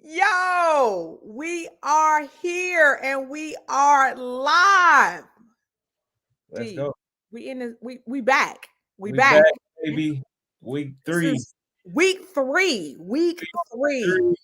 Yo, we are here and we are live. Let's go. We in this, we back. We We back, back. baby. Week This 3. is week 3. Week 3. 3.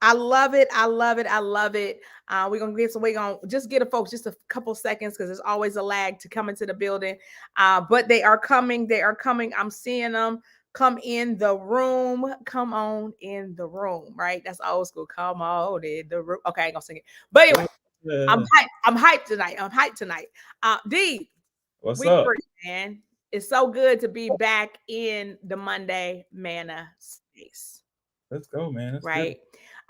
I love it. I love it. I love it. We're gonna just get a folks just a couple seconds because there's always a lag to come into the building. But they are coming. They are coming. I'm seeing them come in the room. Come on in the room, right? That's old school. Come on in the room. Okay, I ain't gonna sing it. But anyway, I'm hyped. I'm hyped tonight. I'm hyped tonight. D, What's week up? 3, man. It's so good to be back in the Monday Manna space. Let's go, man. Let's Right.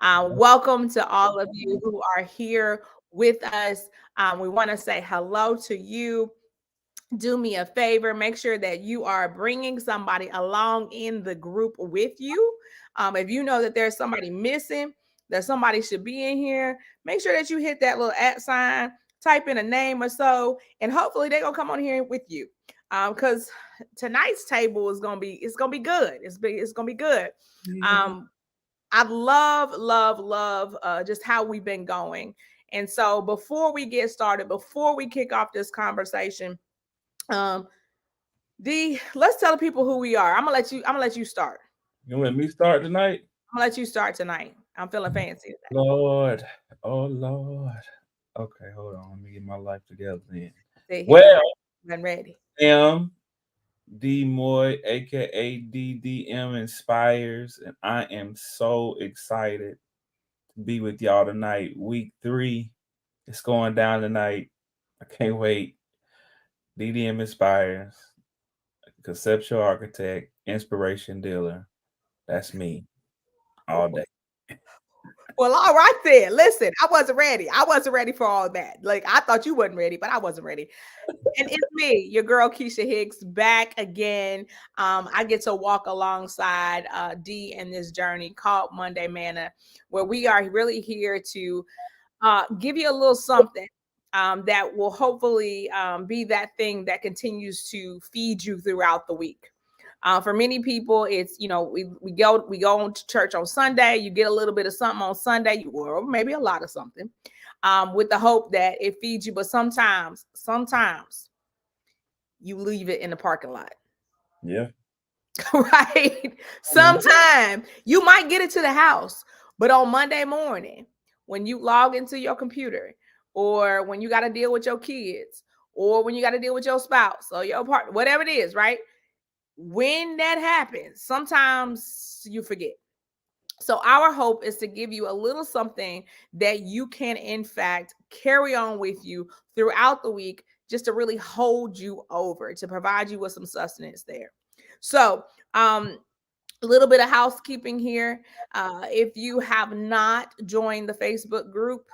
Welcome to all of you who are here with us. We want to say hello to you. Do me a favor, make sure that you are bringing somebody along in the group with you. If you know that there's somebody missing, that somebody should be in here, make sure that you hit that little @ sign, type in a name or so, and hopefully they're gonna come on here with you. Because tonight's table is gonna be good. It's gonna be good. I love just how we've been going. And so before we get started, before we kick off this conversation, let's tell the people who we are. I'm gonna let you start. You let me start tonight? I'm gonna let you start tonight. I'm feeling fancy today. Lord. Oh, Lord. Okay, hold on. Let me get my life together then. I'm ready. D Moy, aka DDM Inspires, and I am so excited to be with y'all tonight. Week 3. It's going down tonight. I can't wait. DDM Inspires, conceptual architect, inspiration dealer. That's me all day. Well, all right then. Listen, I wasn't ready. I wasn't ready for all that. Like, I thought you wasn't ready, but I wasn't ready. And it's me, your girl Keisha Hicks, back again. I get to walk alongside D in this journey called Monday Manna, where we are really here to give you a little something that will hopefully be that thing that continues to feed you throughout the week. For many people, it's we go on to church on Sunday. You get a little bit of something on Sunday, or maybe a lot of something, with the hope that it feeds you. But sometimes you leave it in the parking lot. Yeah. Right. Sometimes you might get it to the house, but on Monday morning, when you log into your computer, or when you got to deal with your kids, or when you got to deal with your spouse or your partner, whatever it is, right? When that happens, sometimes you forget. So our hope is to give you a little something that you can, in fact, carry on with you throughout the week, just to really hold you over, to provide you with some sustenance there. So, a little bit of housekeeping here. If you have not joined the Facebook group,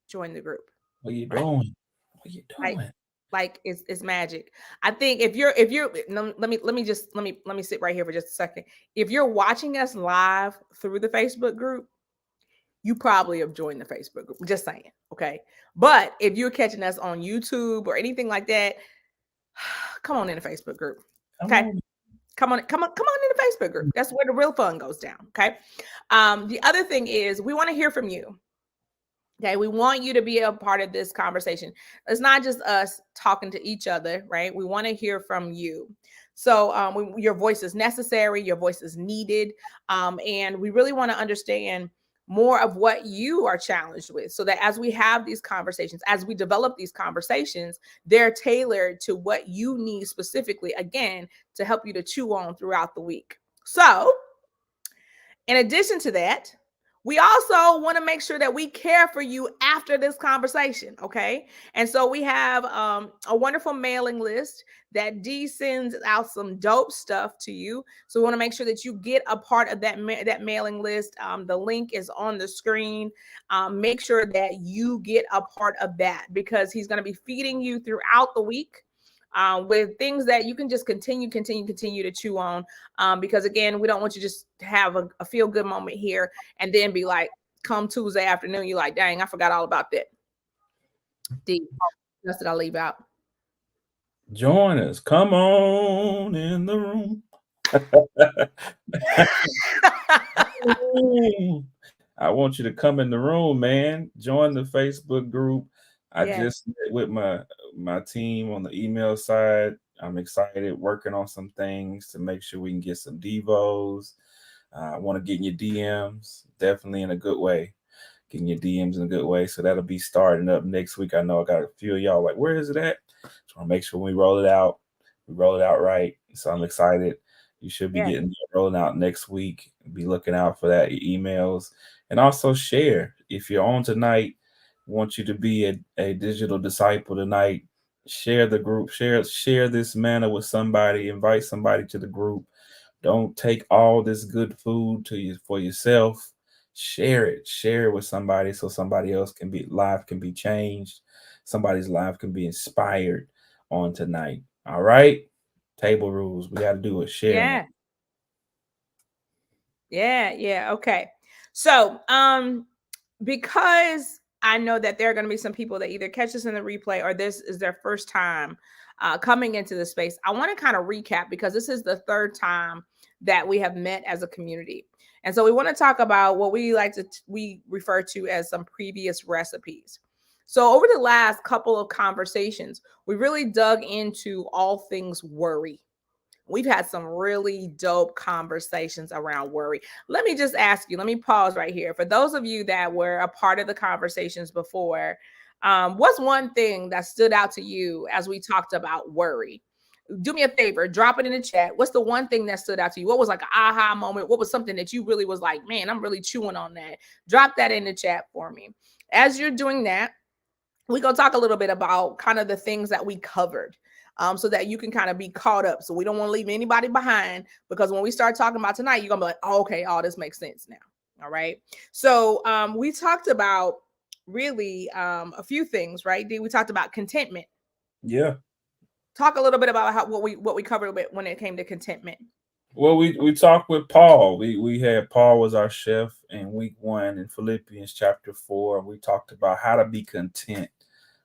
join the group. What are you doing? What are you doing? Like it's magic. I think if you're let me sit right here for just a second. If you're watching us live through the Facebook group, you probably have joined the Facebook group. Just saying, okay? But if you're catching us on YouTube or anything like that, come on in the Facebook group. Okay? Come on in the Facebook group. That's where the real fun goes down. Okay. The other thing is we want to hear from you. Okay, we want you to be a part of this conversation. It's not just us talking to each other, right? We want to hear from you. So your voice is necessary, your voice is needed, and we really want to understand more of what you are challenged with, so that as we have these conversations, as we develop these conversations, they're tailored to what you need specifically, again, to help you to chew on throughout the week. So, in addition to that, we also want to make sure that we care for you after this conversation, okay? And so we have a wonderful mailing list that D sends out some dope stuff to you. So we want to make sure that you get a part of that mailing list. The link is on the screen. Make sure that you get a part of that, because he's going to be feeding you throughout the week. With things that you can just continue to chew on, because again, we don't want you just to have a feel good moment here and then be like, come Tuesday afternoon, you're like, dang, I forgot all about that. D, what did I leave out? Join us. Come on in the room. Ooh, I want you to come in the room, man. Join the Facebook group. I Yes. just met with my team on the email side. I'm excited, working on some things to make sure we can get some devos. I want to get in your DMs, definitely in a good way. Getting your DMs in a good way. So that'll be starting up next week. I know I got a few of y'all like, where is it at? Just want to make sure when we roll it out right. So I'm excited. You should be Yeah. getting rolling out next week. Be looking out for that emails, and also share. If you're on tonight, want you to be a digital disciple tonight. Share the group. Share this manna with somebody. Invite somebody to the group. Don't take all this good food to you for yourself. Share it. Share it with somebody so somebody else can be life can be changed. Somebody's life can be inspired on tonight. All right. Table rules. We got to do it. Share, man. Yeah. Yeah. Yeah. Okay. So, because I know that there are going to be some people that either catch this in the replay or this is their first time coming into the space, I want to kind of recap because this is the third time that we have met as a community. And so we want to talk about what we like to, we refer to as some previous recipes. So over the last couple of conversations, we really dug into all things worry. We've had some really dope conversations around worry. Let me just ask you, let me pause right here. For those of you that were a part of the conversations before, what's one thing that stood out to you as we talked about worry? Do me a favor, drop it in the chat. What's the one thing that stood out to you? What was like an aha moment? What was something that you really was like, man, I'm really chewing on that? Drop that in the chat for me. As you're doing that, we're going to talk a little bit about kind of the things that we covered, so that you can kind of be caught up. So we don't want to leave anybody behind, because when we start talking about tonight, you're going to be like, oh, okay, all this makes sense now. All right. So we talked about really a few things, right? We talked about contentment. Yeah. Talk a little bit about how what we covered when it came to contentment. Well, we talked with Paul. We had Paul was our chef in week 1 in Philippians chapter 4. We talked about how to be content.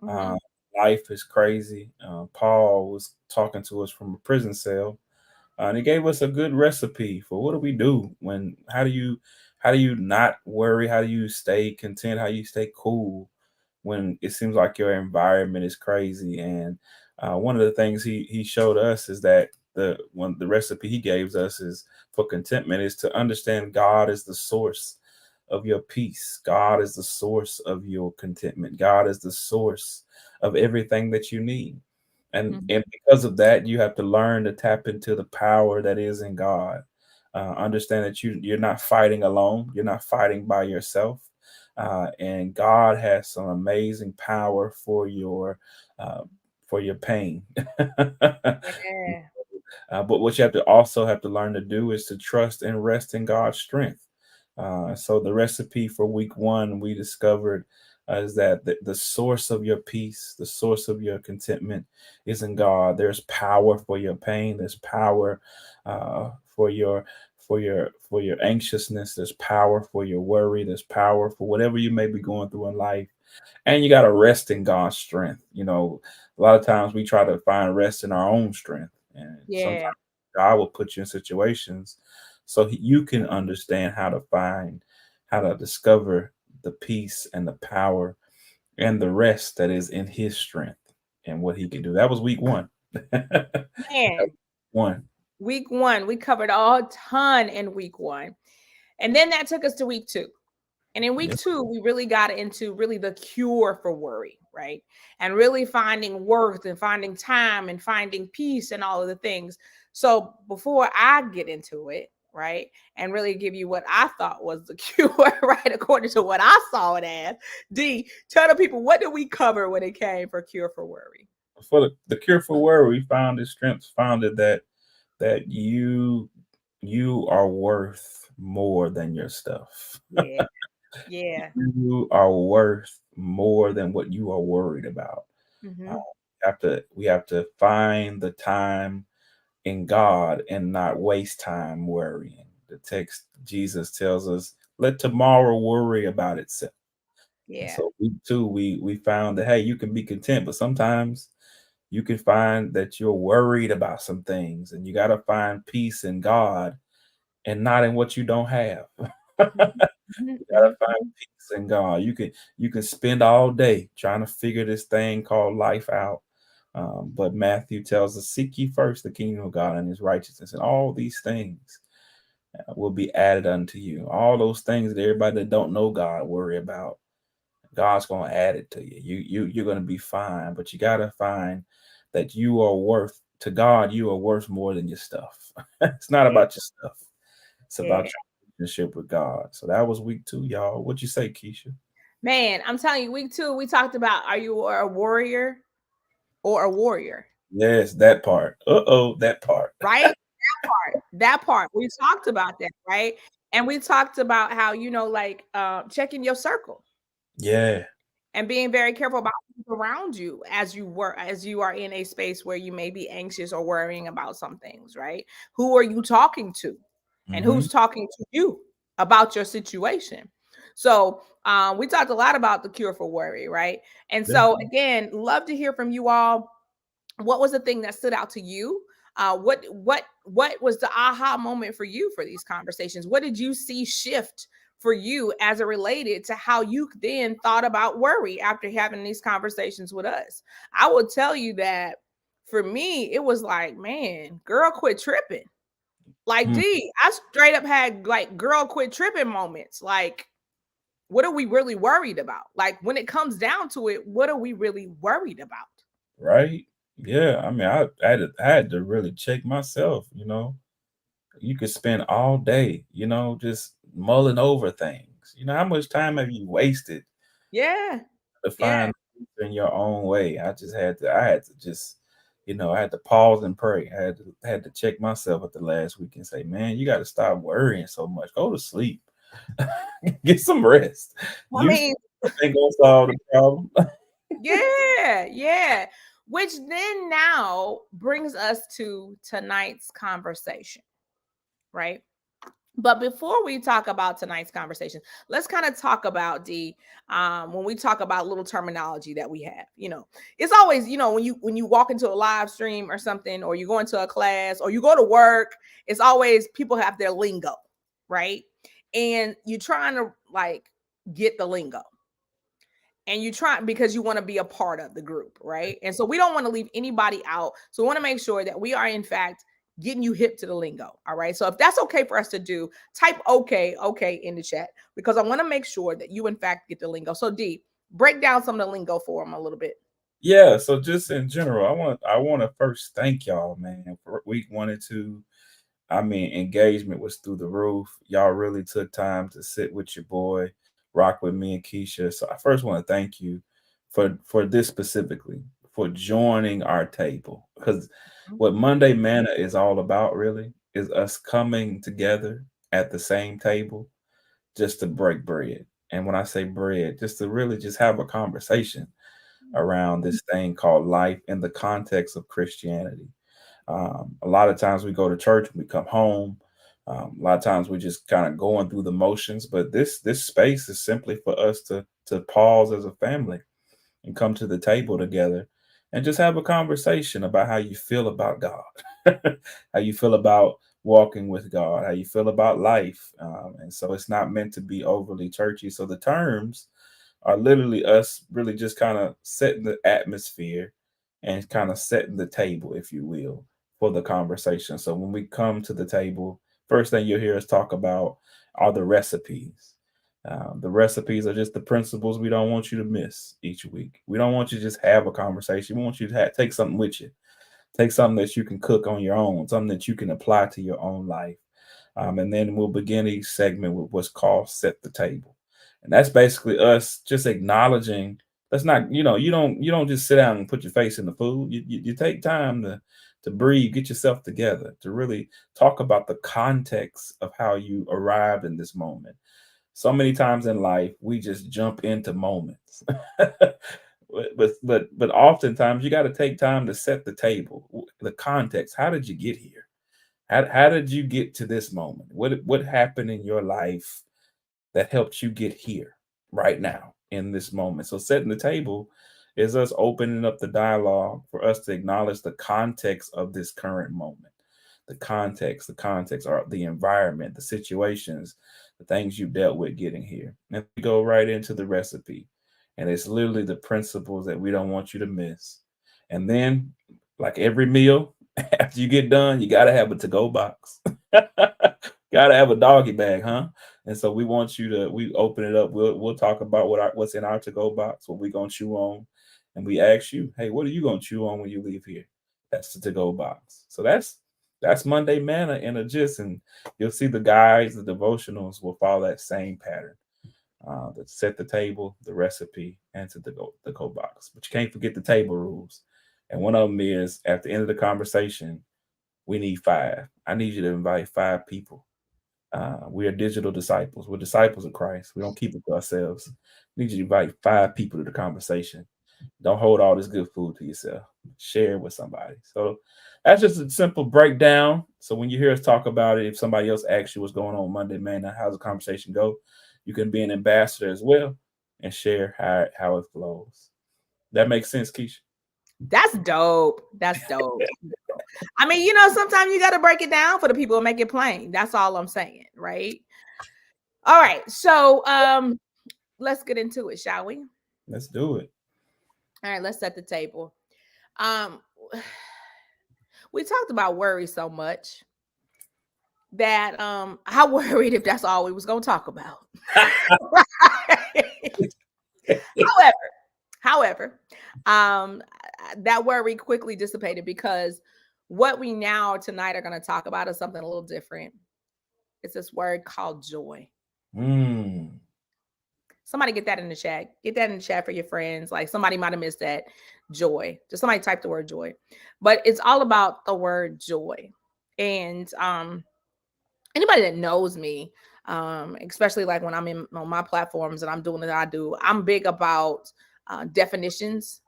Mm-hmm. Uh, Life is crazy. Paul was talking to us from a prison cell, and he gave us a good recipe for what do we do when how do you not worry? How do you stay content? How do you stay cool when it seems like your environment is crazy? And one of the things he showed us is that the recipe he gave us is for contentment is to understand God is the source of your peace. God is the source of your contentment. God is the source of everything that you need. And Mm-hmm. because of that, you have to learn to tap into the power that is in God. Understand that you're not fighting alone. You're not fighting by yourself. And God has some amazing power uh, for your pain. Yeah. But what you have to learn to do is to trust and rest in God's strength. So the recipe for week 1 we discovered is that the source of your peace, the source of your contentment, is in God. There's power for your pain. There's power uh, for your for your anxiousness. There's power for your worry. There's power for whatever you may be going through in life, and you got to rest in God's strength. You know, a lot of times we try to find rest in our own strength, and sometimes Yeah. God will put you in situations so you can understand how to find, how to discover the peace and the power and the rest that is in His strength and what He can do. That was week 1. Man, One. week one, we covered a ton in week one. And then that took us to week two. And in week Yeah. two, we really got into really the cure for worry, right? And really finding worth and finding time and finding peace and all of the things. So before I get into it, right, and really give you what I thought was the cure, right, according to what I saw it as, D, tell the people, what did we cover when it came for cure for worry? For the cure for worry, we found His strength, found it that you are worth more than your stuff. Yeah, yeah. You are worth more than what you are worried about. Uh, Mm-hmm. we have to find the time in God and not waste time worrying. The text Jesus tells us, "Let tomorrow worry about itself." And Yeah. so we too we found that hey, you can be content, but sometimes you can find that you're worried about some things, and you got to find peace in God and not in what you don't have. Mhm, mhm, You gotta mhm, find mhm. peace in God. You can spend all day trying to figure this thing called life out. But Matthew tells us, seek ye first the kingdom of God and his righteousness, and all these things will be added unto you. All those things that everybody that don't know God worry about, God's gonna add it to you. You're gonna be fine, but you gotta find that you are worth to God. You are worth more than your stuff. It's not Yeah, about your stuff. It's about yeah. your relationship with God. So that was week 2, y'all. What you say, Keisha? Man, I'm telling you, week 2, we talked about, are you a warrior or a warrior? Yes, that part. Uh-oh, that part. Right? That part. We talked about that, right? And we talked about how, like, checking your circle Yeah. and being very careful about people around you as you are in a space where you may be anxious or worrying about some things, right? Who are you talking to? And Hmm. who's talking to you about your situation? So we talked a lot about the cure for worry, right? And Yeah. so again, love to hear from you all. What was the thing that stood out to you? What was the aha moment for you for these conversations? What did you see shift for you as it related to how you then thought about worry after having these conversations with us? I will tell you that for me, it was like, man, girl, quit tripping. Like, Hmm. I straight up had like girl quit tripping moments. Like, what are we really worried about? Like, when it comes down to it, what are we really worried about? Right? Yeah. I mean, I had to really check myself, you know. You could spend all day, just mulling over things. How much time have you wasted Yeah. to Yeah. find peace in your own way? I had to just, I had to pause and pray. I had to check myself at the last week and say, man, you got to stop worrying so much. Go to sleep. Get some rest. I You mean, ain't gonna solve the problem. yeah, yeah. Which then now brings us to tonight's conversation, right? But before we talk about tonight's conversation, let's kind of talk about when we talk about little terminology that we have. It's always, when you walk into a live stream or something, or you go into a class, or you go to work, it's always people have their lingo, right? And you're trying to like get the lingo, and you try because you want to be a part of the group, right? And so we don't want to leave anybody out. So we want to make sure that we are in fact getting you hip to the lingo. All right. So if that's okay for us to do, type okay in the chat, because I want to make sure that you in fact get the lingo. So D, break down some of the lingo for them a little bit. Yeah, so just in general, I want to first thank y'all, man, for week 1 and 2. I mean, engagement was through the roof. Y'all really took time to sit with your boy, rock with me and Keisha. So I first want to thank you for this specifically, for joining our table. Because what Monday Manna is all about really is us coming together at the same table just to break bread. And when I say bread, just to really just have a conversation around this thing called life in the context of Christianity. A lot of times we go to church, we come home. A lot of times we're just kind of going through the motions, but this space is simply for us to pause as a family and come to the table together and just have a conversation about how you feel about God, how you feel about walking with God, how you feel about life. And so it's not meant to be overly churchy. So the terms are literally us really just kind of setting the atmosphere and kind of setting the table, if you will, for the conversation. So when we come to the table, first thing you'll hear us talk about are the recipes. The recipes are just the principles we don't want you to miss each week. We don't want you to just have a conversation. We want you to take something with you. Take something that you can cook on your own, something that you can apply to your own life. And then we'll begin each segment with what's called set the table. And that's basically us just acknowledging that's not, you don't just sit down and put your face in the food. You take time to breathe, get yourself together, to really talk about the context of how you arrived in this moment. So many times in life we just jump into moments. But oftentimes you got to take time to set the table, the context. How did you get here? How did you get to this moment? What happened in your life that helped you get here right now in this moment? So setting the table is us opening up the dialogue for us to acknowledge the context of this current moment. The context, or the environment, the situations, the things you dealt with getting here. And we go right into the recipe. And it's literally the principles that we don't want you to miss. And then, like every meal, after you get done, you gotta have a to-go box. Gotta have a doggy bag, huh? And so we want you to we open it up. We'll talk about what's in our to-go box, what we gonna chew on. And we ask you, hey, what are you gonna chew on when you leave here? That's the to-go box. So that's Monday Manna in a gist, and you'll see the guides, the devotionals will follow that same pattern. That set the table, the recipe, and to the go box. But you can't forget the table rules. And one of them is at the end of the conversation, we need five. I need you to invite five people. We are digital disciples. We're disciples of Christ. We don't keep it to ourselves. We need you to invite five people to the conversation. Don't hold all this good food to yourself. Share it with somebody. So that's just a simple breakdown. So when you hear us talk about it, if somebody else asks you what's going on Monday, man, how's the conversation go? You can be an ambassador as well and share how it flows. That makes sense, Keisha? That's dope. That's dope. I mean, sometimes you got to break it down for the people and make it plain. That's all I'm saying, right? All right. So let's get into it, shall we? Let's do it. All right, let's set the table. Um we talked about worry so much that I worried if that's all we was gonna talk about. however, that worry quickly dissipated because what we now tonight are going to talk about is something a little different. It's this word called joy. Somebody get that in the chat. Get that in the chat for your friends. Like somebody might have missed that. Joy. Just somebody type the word joy. But it's all about the word joy. And anybody that knows me, especially like when I'm on my platforms and I'm doing what I do, I'm big about definitions,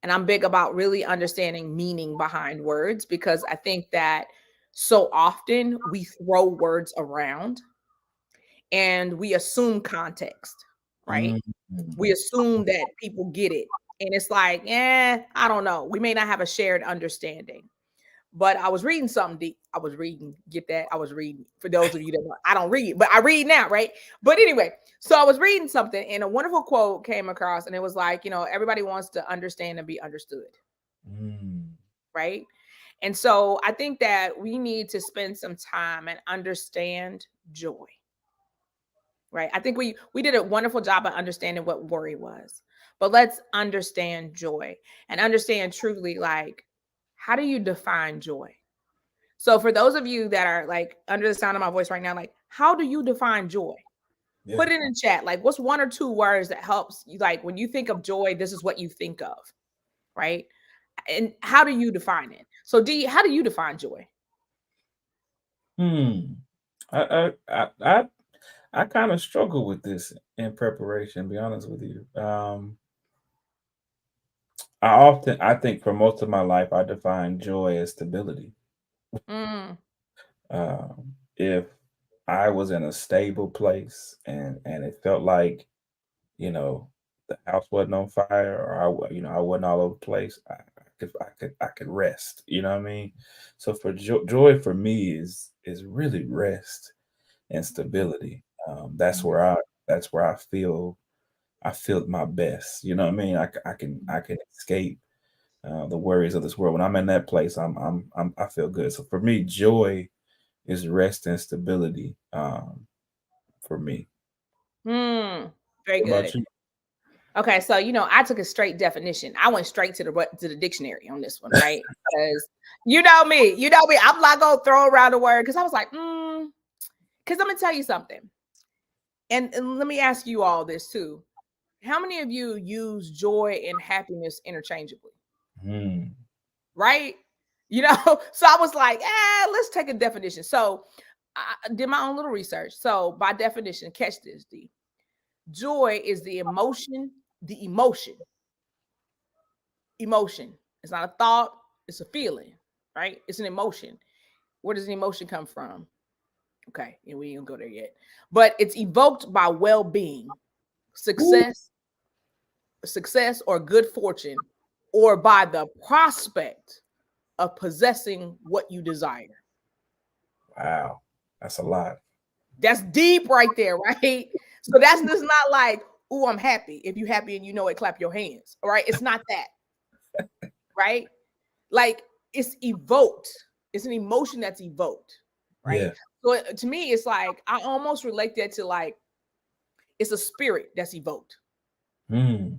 and I'm big about really understanding meaning behind words, because I think that so often we throw words around and we assume context, right? We assume that people get it. And it's like, I don't know. We may not have a shared understanding. But I was reading something deep. I was reading. Get that? I was reading. For those of you that know, I don't read, but I read now, right? But anyway, so I was reading something, and a wonderful quote came across, and it was like, everybody wants to understand and be understood, right? And so I think that we need to spend some time and understand joy, right? I think we did a wonderful job of understanding what worry was, but let's understand joy and understand truly, like, how do you define joy? So for those of you that are like under the sound of my voice right now, like, how do you define joy? Yeah. Put it in the chat. Like, what's one or two words that helps you? Like, when you think of joy, this is what you think of, right? And how do you define it? So D, how do you define joy? I kind of struggle with this in preparation, to be honest with you. I think for most of my life, I define joy as stability. If I was in a stable place and it felt like, the house wasn't on fire, or I wasn't all over the place, I could rest. You know what I mean? So for joy for me is really rest and stability. That's where I feel my best. You know what I mean? I can escape the worries of this world. When I'm in that place, I feel good. So for me, joy is rest and stability. For me. Very What good. about you? Okay, so I took a straight definition. I went straight to the dictionary on this one, right? Because you know me. I'm not gonna throw around the word, because I was like, because I'm gonna tell you something. And let me ask you all this too. How many of you use joy and happiness interchangeably? Right? So I was like, let's take a definition. So I did my own little research. So by definition, catch this, D. Joy is the emotion. Emotion. It's not a thought, it's a feeling, right? It's an emotion. Where does an emotion come from? Okay, and we ain't gonna go there yet. But it's evoked by well-being, success or good fortune, or by the prospect of possessing what you desire. Wow, that's a lot. That's deep right there, right? So that's just not like, oh, I'm happy. If you happy and you know it, clap your hands. All right. It's not that, right? Like it's evoked. It's an emotion that's evoked, right? Yeah. So to me, it's like I almost relate that to like it's a spirit that's evoked, Mm.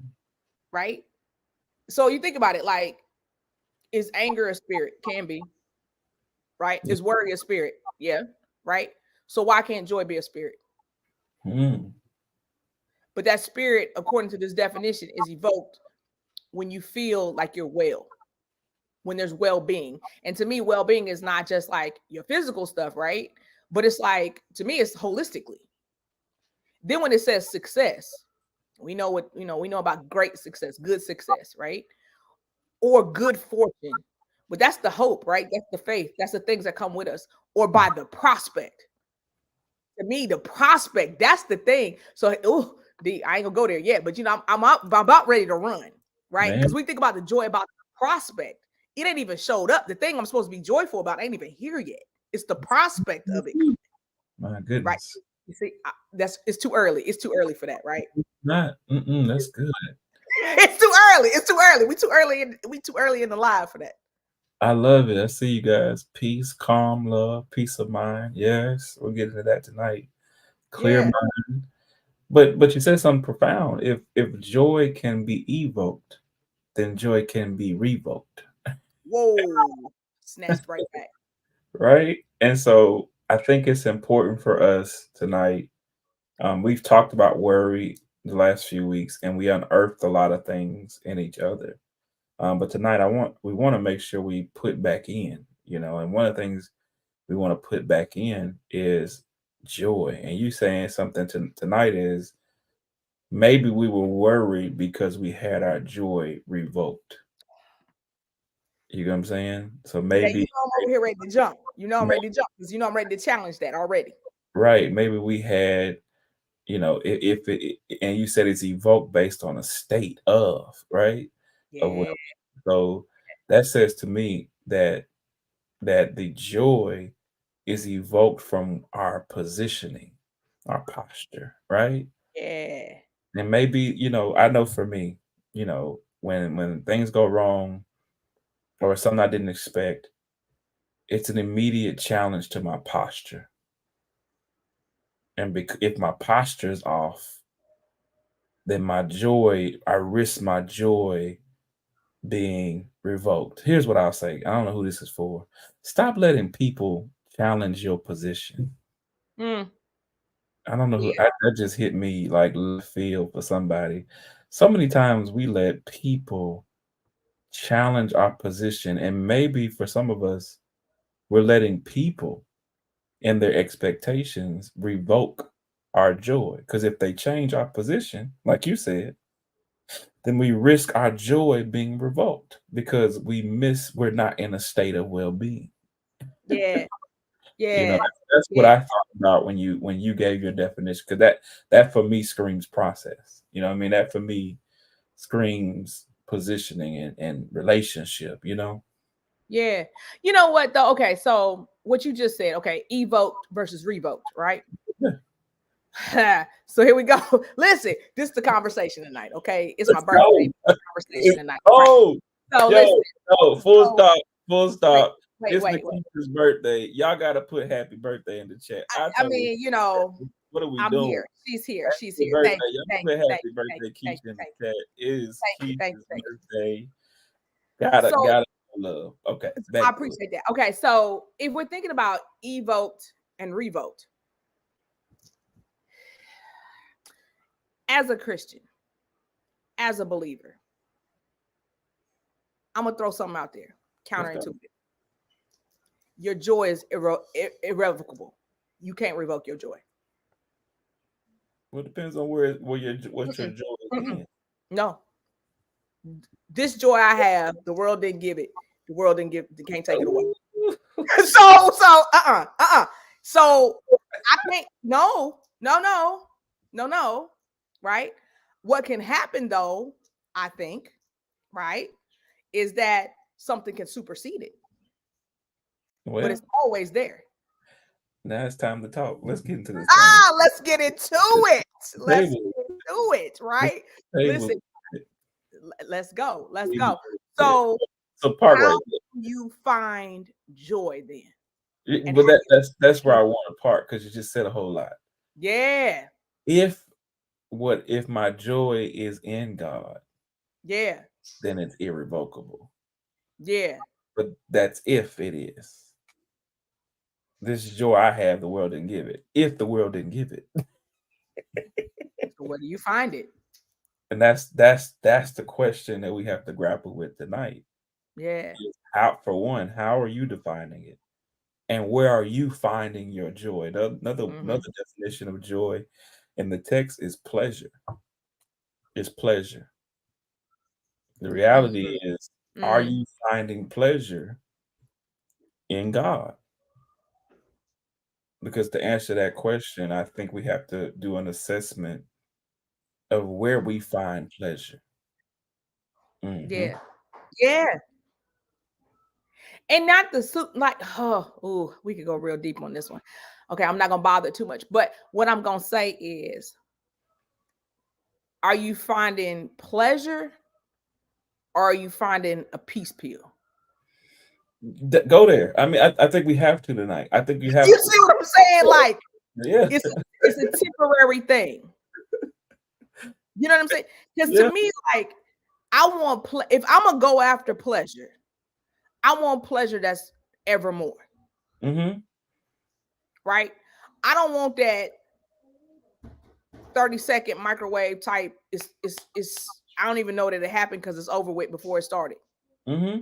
right? So you think about it, like is anger a spirit? Can be, right? Yeah. Is worry a spirit? Yeah, right. So why can't joy be a spirit? Mm. But that spirit, according to this definition, is evoked when you feel like you're well, when there's well-being. And to me, well-being is not just like your physical stuff, right? But it's like, to me, it's holistically. Then when it says success, we know what, we know about great success, good success, right? Or good fortune. But that's the hope, right? That's the faith. That's the things that come with us. Or by the prospect. To me, the prospect, that's the thing. So, I ain't gonna go there yet, but I'm about ready to run, right? Man. Because we think about the joy about the prospect. It ain't even showed up. The thing I'm supposed to be joyful about ain't even here yet. It's the prospect of it, My right? goodness. You see, that's it's too early. It's too early for that, right? Not. That's good. It's too early. It's too early. We too early in the live for that. I love it. I see you guys. Peace, calm, love, peace of mind. Yes, we'll get into that tonight. Clear Yeah. mind. But you said something profound. If joy can be evoked, then joy can be revoked. Whoa. Snatched right back. Right? And so I think it's important for us tonight. We've talked about worry the last few weeks, and we unearthed a lot of things in each other. But tonight, we want to make sure we put back in, and one of the things we want to put back in is joy. And you saying something tonight is maybe we were worried because we had our joy revoked. You know what I'm saying? So Yeah, maybe, I'm over here ready to jump. I'm ready to jump because I'm ready to challenge that already. right? Maybe we had, if it, and you said it's evoked based on a state of, right? Of Yeah, well, so that says to me that the joy is evoked from our positioning, our posture, right? yeah, And maybe, I know for me, when things go wrong or something I didn't expect, it's an immediate challenge to my posture. And if my posture is off, then I risk my joy being revoked. Here's what I'll say. I don't know who this is for. Stop letting people challenge your position. mm, I don't know who yeah, that just hit me like left field for somebody. So many times we let people challenge our position, and maybe for some of us, we're letting people and their expectations revoke our joy. Because if they change our position, like you said, then we risk our joy being revoked because we're not in a state of well-being. yeah, You know, yeah, that's what yeah, I thought about when you gave your definition, because that for me screams process. You know what I mean? That for me screams positioning and relationship, you know? yeah. You know what though? Okay, so what you just said, okay, evoked versus revoked, right? Yeah. So here we go. Listen, this is the conversation tonight. Okay, it's my Let's birthday go. conversation tonight, right? Oh, So yo, listen. no, full So stop, full wait, stop. wait, It's wait, wait. Nikita's birthday. Y'all gotta put happy birthday in the chat. I I told mean, you, what are we I'm doing? here. She's here. She's Happy here. birthday. Thank you. Y'all Thank put you. Thank happy you. Thank birthday, you. Thank Keisha, you. in Thank the chat. It is you. Thank you. Thank you. Keisha's Thank you. birthday. Gotta So gotta love. Okay, I back to it. appreciate that. Okay, so if we're thinking about evoked and revoked, as a Christian, as a believer, I'm gonna throw something out there, Let's go. counterintuitive. Your joy is irrevocable. You can't revoke your joy. Well, it depends on where what your Mm-mm, joy is mm-mm. in. No, this joy I have, the world didn't give it. The world didn't give. They can't take it away. Ooh. So So I can't. No, no, no, no, no. Right. What can happen though, I think, right, is that something can supersede it, but Well, it's always there. Now it's time to talk. Let's get into this thing. Ah, let's get into it. Let's Table, get into it, this right? table, Listen, let's go. Let's table go. set. So, So part how right do you find joy then? there. And But how that's where you I want to part because you just said a whole lot. yeah, If what if my joy is in God, yeah, then it's irrevocable. yeah. But that's if it is. This joy I have, the world didn't give it. If the world didn't give it. So where do you find it? And that's the question that we have to grapple with tonight. Yeah. Is how for one, how are you defining it? And where are you finding your joy? Mm-hmm. Another definition of joy in the text is pleasure. It's pleasure. The reality is, are Mm-hmm. you finding pleasure in God? Because to answer that question, I think we have to do an assessment of where we find pleasure. Hmm. Yeah. Yeah. And not the soup, like, oh, ooh, we could go real deep on this one. Okay, I'm not gonna bother too much. But what I'm gonna say is, are you finding pleasure or are you finding a peace pill? Go there. I mean, I think we have to tonight. I think you have You to. see what I'm saying? Like, Yeah, it's a temporary thing. You know what I'm saying? Because to yeah. me, like, I want if I'm gonna go after pleasure, I want pleasure that's evermore, Hmm. right? I don't want that 30-second microwave type. Is I don't even know that it happened because it's over with before it started. Hmm.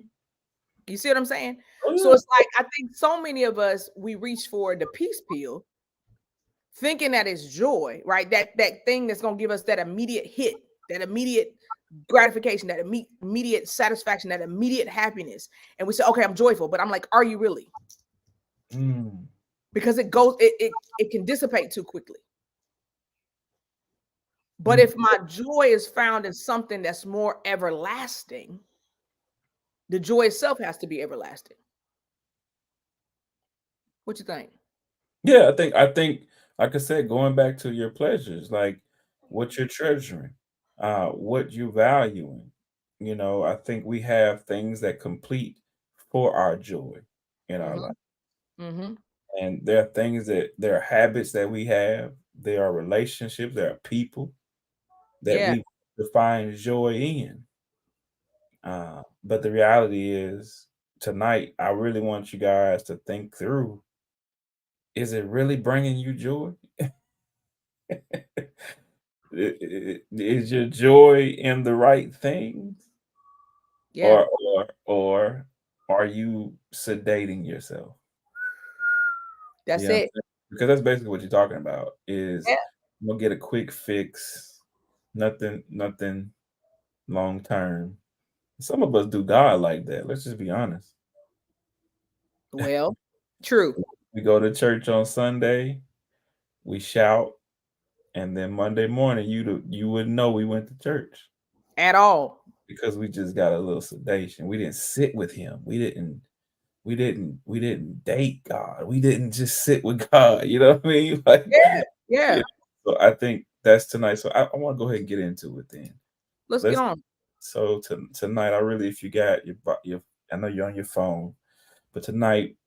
You see what I'm saying? Oh So yeah. it's like I think so many of us we reach for the peace pill, thinking that it's joy, right? That thing that's gonna give us that immediate hit, that immediate gratification, that immediate satisfaction, that immediate happiness. And we say, okay, I'm joyful, but I'm like, are you really? Mm. Because it can dissipate too quickly. But Mm. if my joy is found in something that's more everlasting, the joy itself has to be everlasting. What you think? Yeah, I think like I said, going back to your pleasures, like what you're treasuring, what you're valuing. I think we have things that complete for our joy in our life. Mm-hmm. Mm-hmm. And there are things that there are habits that we have, there are relationships, there are people that Yeah. we define joy in. But the reality is tonight, I really want you guys to think through, is it really bringing you joy? Is your joy in the right things, Yeah. or are you sedating yourself? That's Yeah, it. because that's basically what you're talking about. Is Yeah. I'm gonna get a quick fix, nothing long term. Some of us do God like that. Let's just be honest. Well, true. We go to church on Sunday, we shout, and then Monday morning you wouldn't know we went to church At all. because we just got a little sedation. We didn't sit with Him. We didn't date God. We didn't just sit with God. You know what I mean? Like, Yeah. yeah. Yeah. So I think that's tonight. So I want to go ahead and get into it then. Let's get Let's. on. So tonight, I really, if you got I know you're on your phone, but tonight,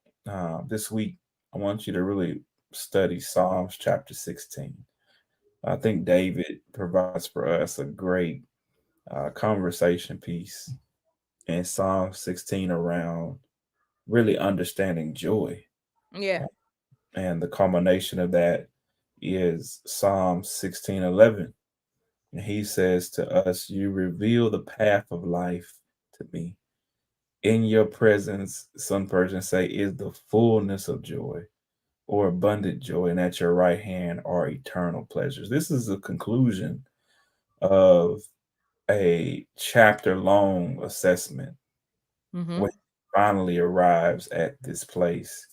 this week, I want you to really study Psalms chapter 16. I think David provides for us a great conversation piece in Psalm 16 around really understanding joy. Yeah. And the culmination of that is Psalm 16:11. And he says to us, "You reveal the path of life to me. In your presence," some persons say, "is the fullness of joy or abundant joy, and at your right hand are eternal pleasures." This is the conclusion of a chapter long assessment Mm-hmm. when he finally arrives at this place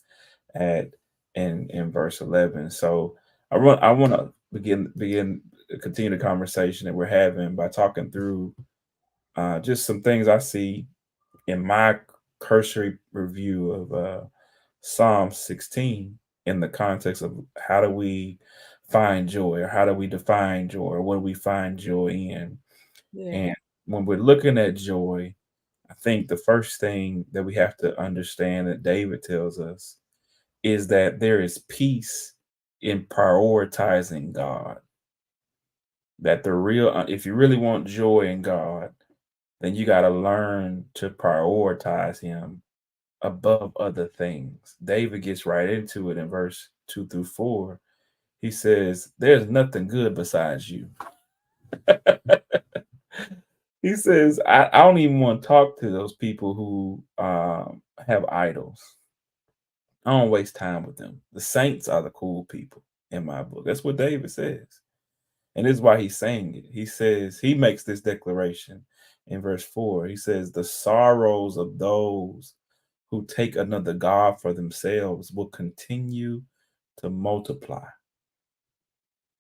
at in verse 11. So I want to begin continue the conversation that we're having by talking through just some things I see in my cursory review of Psalm 16. in the context of how do we find joy, or how do we define joy, or what do we find joy in. Yeah. And when we're looking at joy, I think the first thing that we have to understand that David tells us is that there is peace in prioritizing God. That the real, if you really want joy in God, then you got to learn to prioritize Him above other things. David gets right into it in verse 2 through 4. He says, "There's nothing good besides you." He says, I don't even want to talk to those people who have idols. I don't waste time with them. The saints are the cool people in my book. That's what David says. And this is why he's saying it. He says, he makes this declaration in verse 4. He says, the sorrows of those who take another God for themselves will continue to multiply.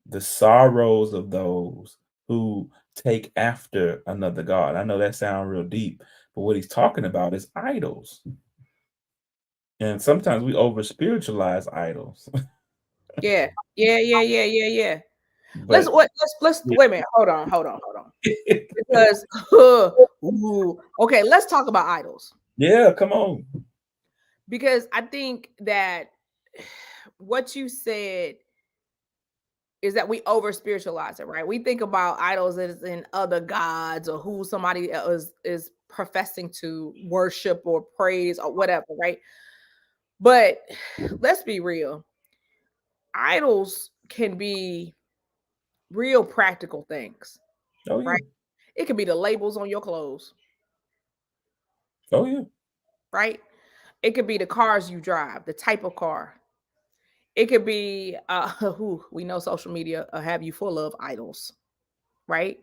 The sorrows of those who take after another God. I know that sounds real deep, but what he's talking about is idols. And sometimes we over spiritualize idols. Yeah. Yeah. Yeah. Yeah. Yeah. Yeah. But Let's yeah. wait a minute. Hold on. Because ooh, okay, let's talk about idols. Yeah, come on. Because I think that what you said is that we over spiritualize it, right? We think about idols as in other gods or who somebody is professing to worship or praise or whatever, right? But let's be real. Idols can be real practical things, Oh yeah. right? It could be the labels on your clothes, Oh yeah. right? It could be the cars you drive, the type of car. It could be who we know social media have you full of idols, right?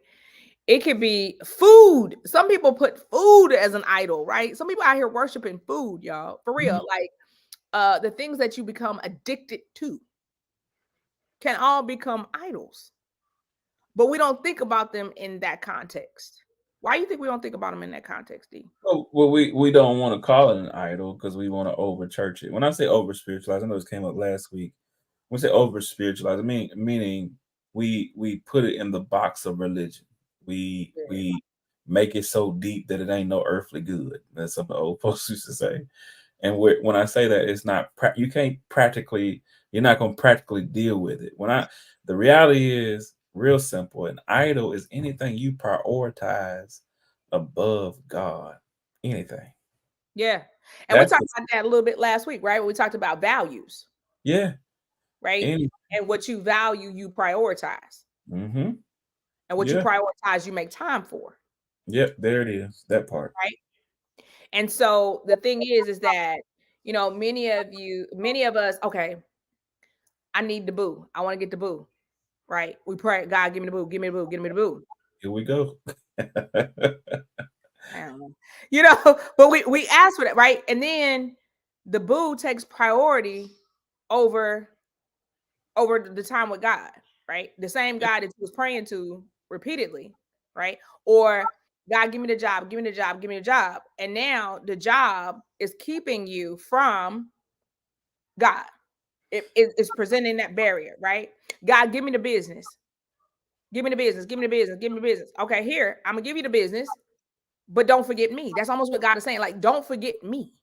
It could be food. Some people put food as an idol, right? Some people out here worshiping food, y'all. For Mhm. real. Like the things that you become addicted to can all become idols. But we don't think about them in that context. Why do you think we don't think about them in that context, D? Well, we don't want to call it an idol because we want to over church it. When I say over spiritualize, I know this came up last week. When I say over spiritualize, I mean meaning we put it in the box of religion. Yeah. We make it so deep that it ain't no earthly good. That's what the old folks used to say. And when I say that, it's not you can't practically, you're not going to practically deal with it. The reality is real simple. An idol is anything you prioritize above God. Anything. Yeah. And we That's talked about that a little bit last week, right? We talked about values, yeah. right? Any. And what you value, you prioritize. Mm-hmm. And what you Yeah. prioritize, you make time for, Yep. There it is. That part. right? And so the thing is that, many of us, okay, I need the boo. I want to get the boo, right? We pray, God, give me the boo, give me the boo, give me the boo. Here we go. I don't know. But we ask for that, right? And then the boo takes priority over the time with God, right? The same God that you was praying to repeatedly, right? Or God, give me the job, give me the job, give me the job. And now the job is keeping you from God. It's presenting that barrier, right? God, give me the business. Give me the business. Give me the business. Give me the business. Okay, here, I'm gonna give you the business, but don't forget me. That's almost what God is saying. Like, don't forget me.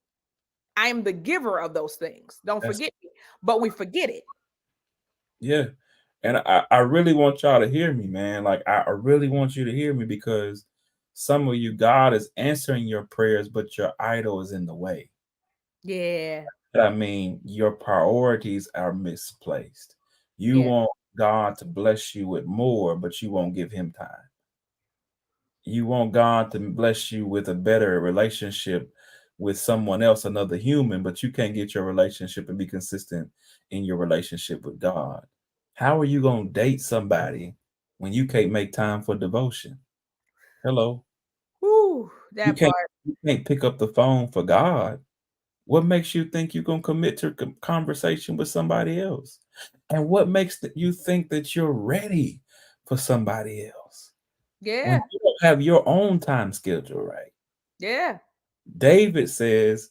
I am the giver of those things. Don't That's forget me. But we forget it. yeah. And I really want y'all to hear me, man. Like I really want you to hear me because some of you, God is answering your prayers, but your idol is in the way. Yeah. I mean, your priorities are misplaced. You Yeah. want God to bless you with more, but you won't give him time. You want God to bless you with a better relationship with someone else, another human, but you can't get your relationship and be consistent in your relationship with God. How are you going to date somebody when you can't make time for devotion? Hello. Whoo, You that can't part. you can't pick up the phone for God. What makes you think you're going to commit to conversation with somebody else? And what makes you think that you're ready for somebody else when Yeah. you don't have your own time schedule right? Yeah. David says,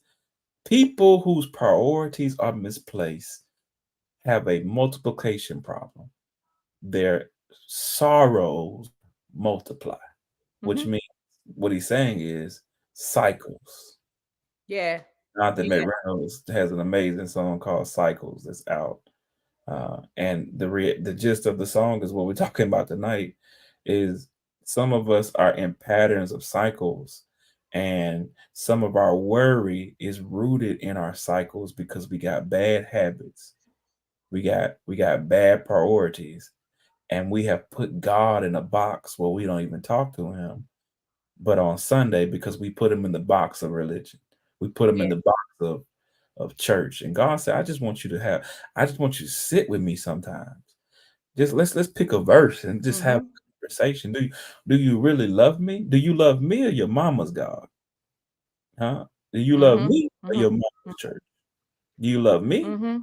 people whose priorities are misplaced have a multiplication problem. Their sorrows multiply, which Mm-hmm. means what he's saying is cycles. Yeah. Jonathan Yeah. McReynolds has an amazing song called "Cycles" that's out, and the gist of the song is what we're talking about tonight. Is some of us are in patterns of cycles, and some of our worry is rooted in our cycles because we got bad habits, we got bad priorities, and we have put God in a box where we don't even talk to Him. But on Sunday, because we put Him in the box of religion, we put Him Yeah. in the box of church. And God said, I just want you to sit with me sometimes. Just let's pick a verse and just have Mm-hmm. a conversation. Do you really love me? Do you love me or your mama's God? Huh? Do you love Mm-hmm. me or your Mm-hmm. mama's church? Do you love me Mm-hmm.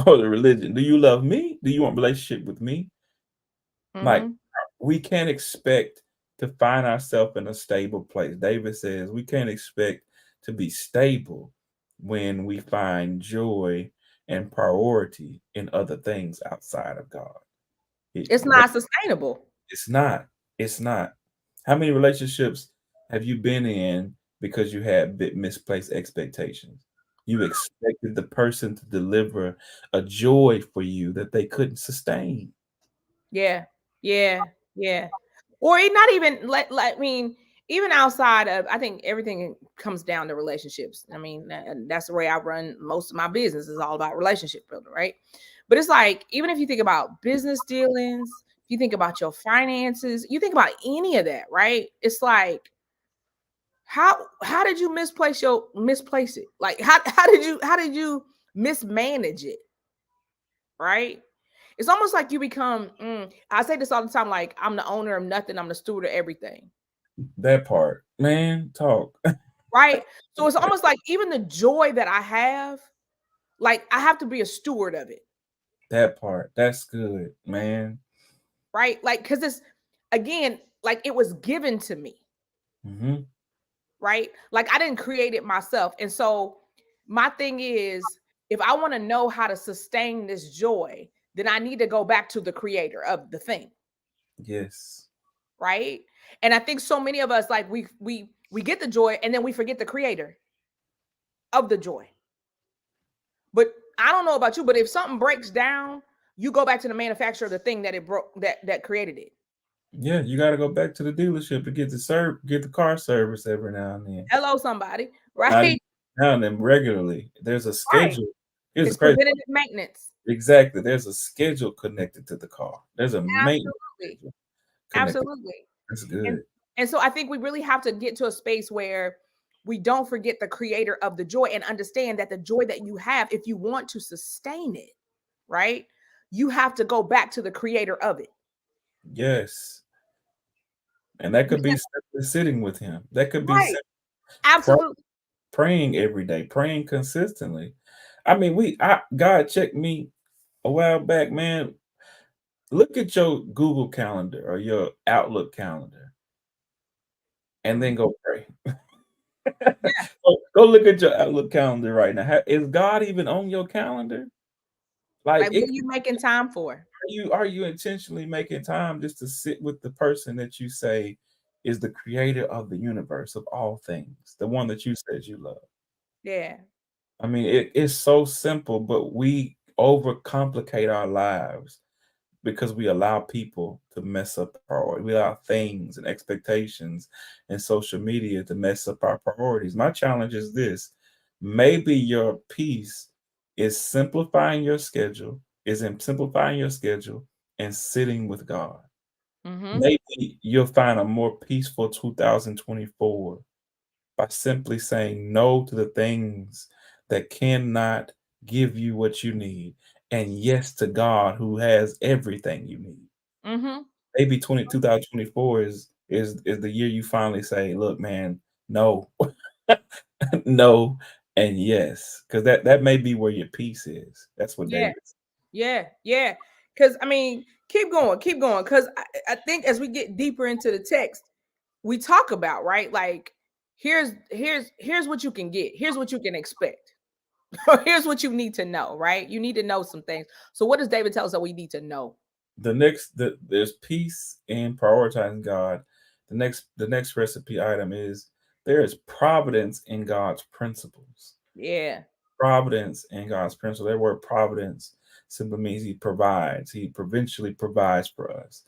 or the religion? Do you love me? Do you want relationship with me? Like, Mm-hmm. we can't expect to find ourselves in a stable place. David says we can't expect to be stable when we find joy and priority in other things outside of God. It, It's not sustainable. it's not. It's not. How many relationships have you been in because you had misplaced expectations? You expected the person to deliver a joy for you that they couldn't sustain. Yeah. Yeah. Yeah. Or it not even I mean, even outside of, I think everything comes down to relationships. I mean, and that's the way I run most of my business, is all about relationship building, right? But it's like, even if you think about business dealings, if you think about your finances, you think about any of that, right? It's like, how did you misplace it? Like, how did you mismanage it, right? It's almost like you become, I say this all the time, like, I'm the owner of nothing, I'm the steward of everything. That part, man, talk. Right? So it's almost like even the joy that I have, like, I have to be a steward of it, That part, that's good, man. right? Like, because it's, again, like, it was given to me, Mhm. right? Like, I didn't create it myself. And so my thing is, if I want to know how to sustain this joy, then I need to go back to the creator of the thing, Yes. right? And I think so many of us, like, we get the joy and then we forget the creator of the joy. But I don't know about you, but if something breaks down, you go back to the manufacturer of the thing that it broke, that created it. Yeah, you gotta go back to the dealership to get the car service every now and then. Hello, somebody, Not even right? now and then, regularly. There's a Right. schedule. Here's the It's crazy preventative maintenance. exactly, there's a schedule connected to the car. There's a maintenance Absolutely. schedule connected. Absolutely. That's And good. and so I think we really have to get to a space where we don't forget the creator of the joy, and understand that the joy that you have, if you want to sustain it, right? You have to go back to the creator of it. Yes, and that could be Because, simply sitting with him. That could be right. simply Absolutely. praying every day, praying consistently. I mean, God checked me a while back, man. Look at your Google Calendar or your Outlook calendar, and then Mhm. go pray. Yeah. Go look at your Outlook calendar right now. Is God even on your calendar? Like, Like, what are you making time for? are you intentionally making time just to sit with the person that you say is the creator of the universe of all things, the one that you said you love? Yeah. I mean, it is so simple, but we overcomplicate our lives because we allow people to mess up our we allow things and expectations and social media to mess up our priorities. My challenge is this: maybe your peace is simplifying your schedule and sitting with God. Mhm. Maybe you'll find a more peaceful 2024 by simply saying no to the things that cannot give you what you need, and yes to God who has everything you need. Mhm. Maybe 2024 is the year you finally say, "Look, man, no, no, and yes," because that may be where your peace is. That's what Yeah. David. Yeah. Yeah. Because, I mean, keep going, keep going. Because I think as we get deeper into the text, we talk about, right, like, here's what you can get. Here's what you can expect. Here's what you need to know, right? You need to know some things. So what does David tell us that we need to know? There's peace in prioritizing God. The next recipe item is there is providence in God's principles. Yeah. Providence in God's principle. That word providence simply means He provides. He providentially provides for us.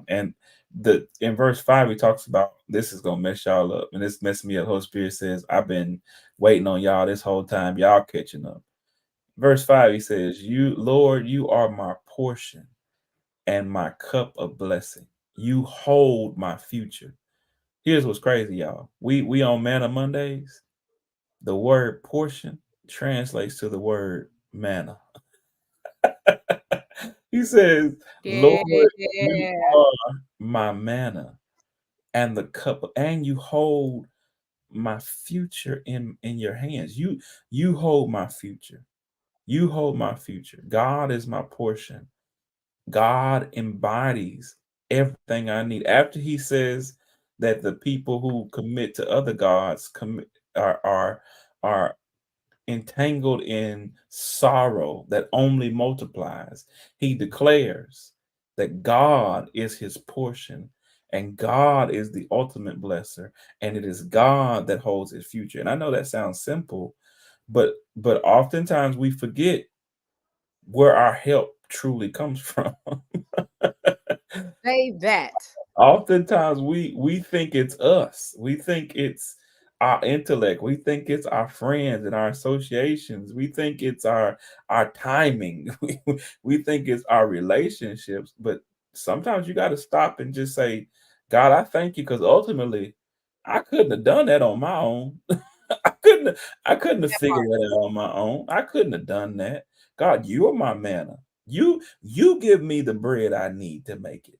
And the in verse 5 He talks about this is gonna mess y'all up, and this messed me up. Holy Spirit says, "I've been waiting on y'all this whole time. Y'all catching up." Verse 5 He says, "You Lord, you are my portion and my cup of blessing. You hold my future." Here's what's crazy, y'all. We on Manna Mondays. The word portion translates to the word manna. He says, Yeah. Lord, you are my manna and the cup, and you hold my future in your hands. You hold my future. You hold my future. God is my portion. God embodies everything I need. After he says that the people who commit to other gods are entangled in sorrow that only multiplies, he declares that God is his portion and God is the ultimate blesser, and it is God that holds his future. And I know that sounds simple, but oftentimes we forget where our help truly comes from. Say that. Oftentimes we think it's us. We think it's our intellect. We think it's our friends and our associations. We think it's our timing. We think it's our relationships. But sometimes you got to stop and just say, God, I thank you, because ultimately I couldn't have done that on my own. I couldn't have That figured part. that out on my own. I couldn't have done that. God, you are my manna. You give me the bread I need to make it.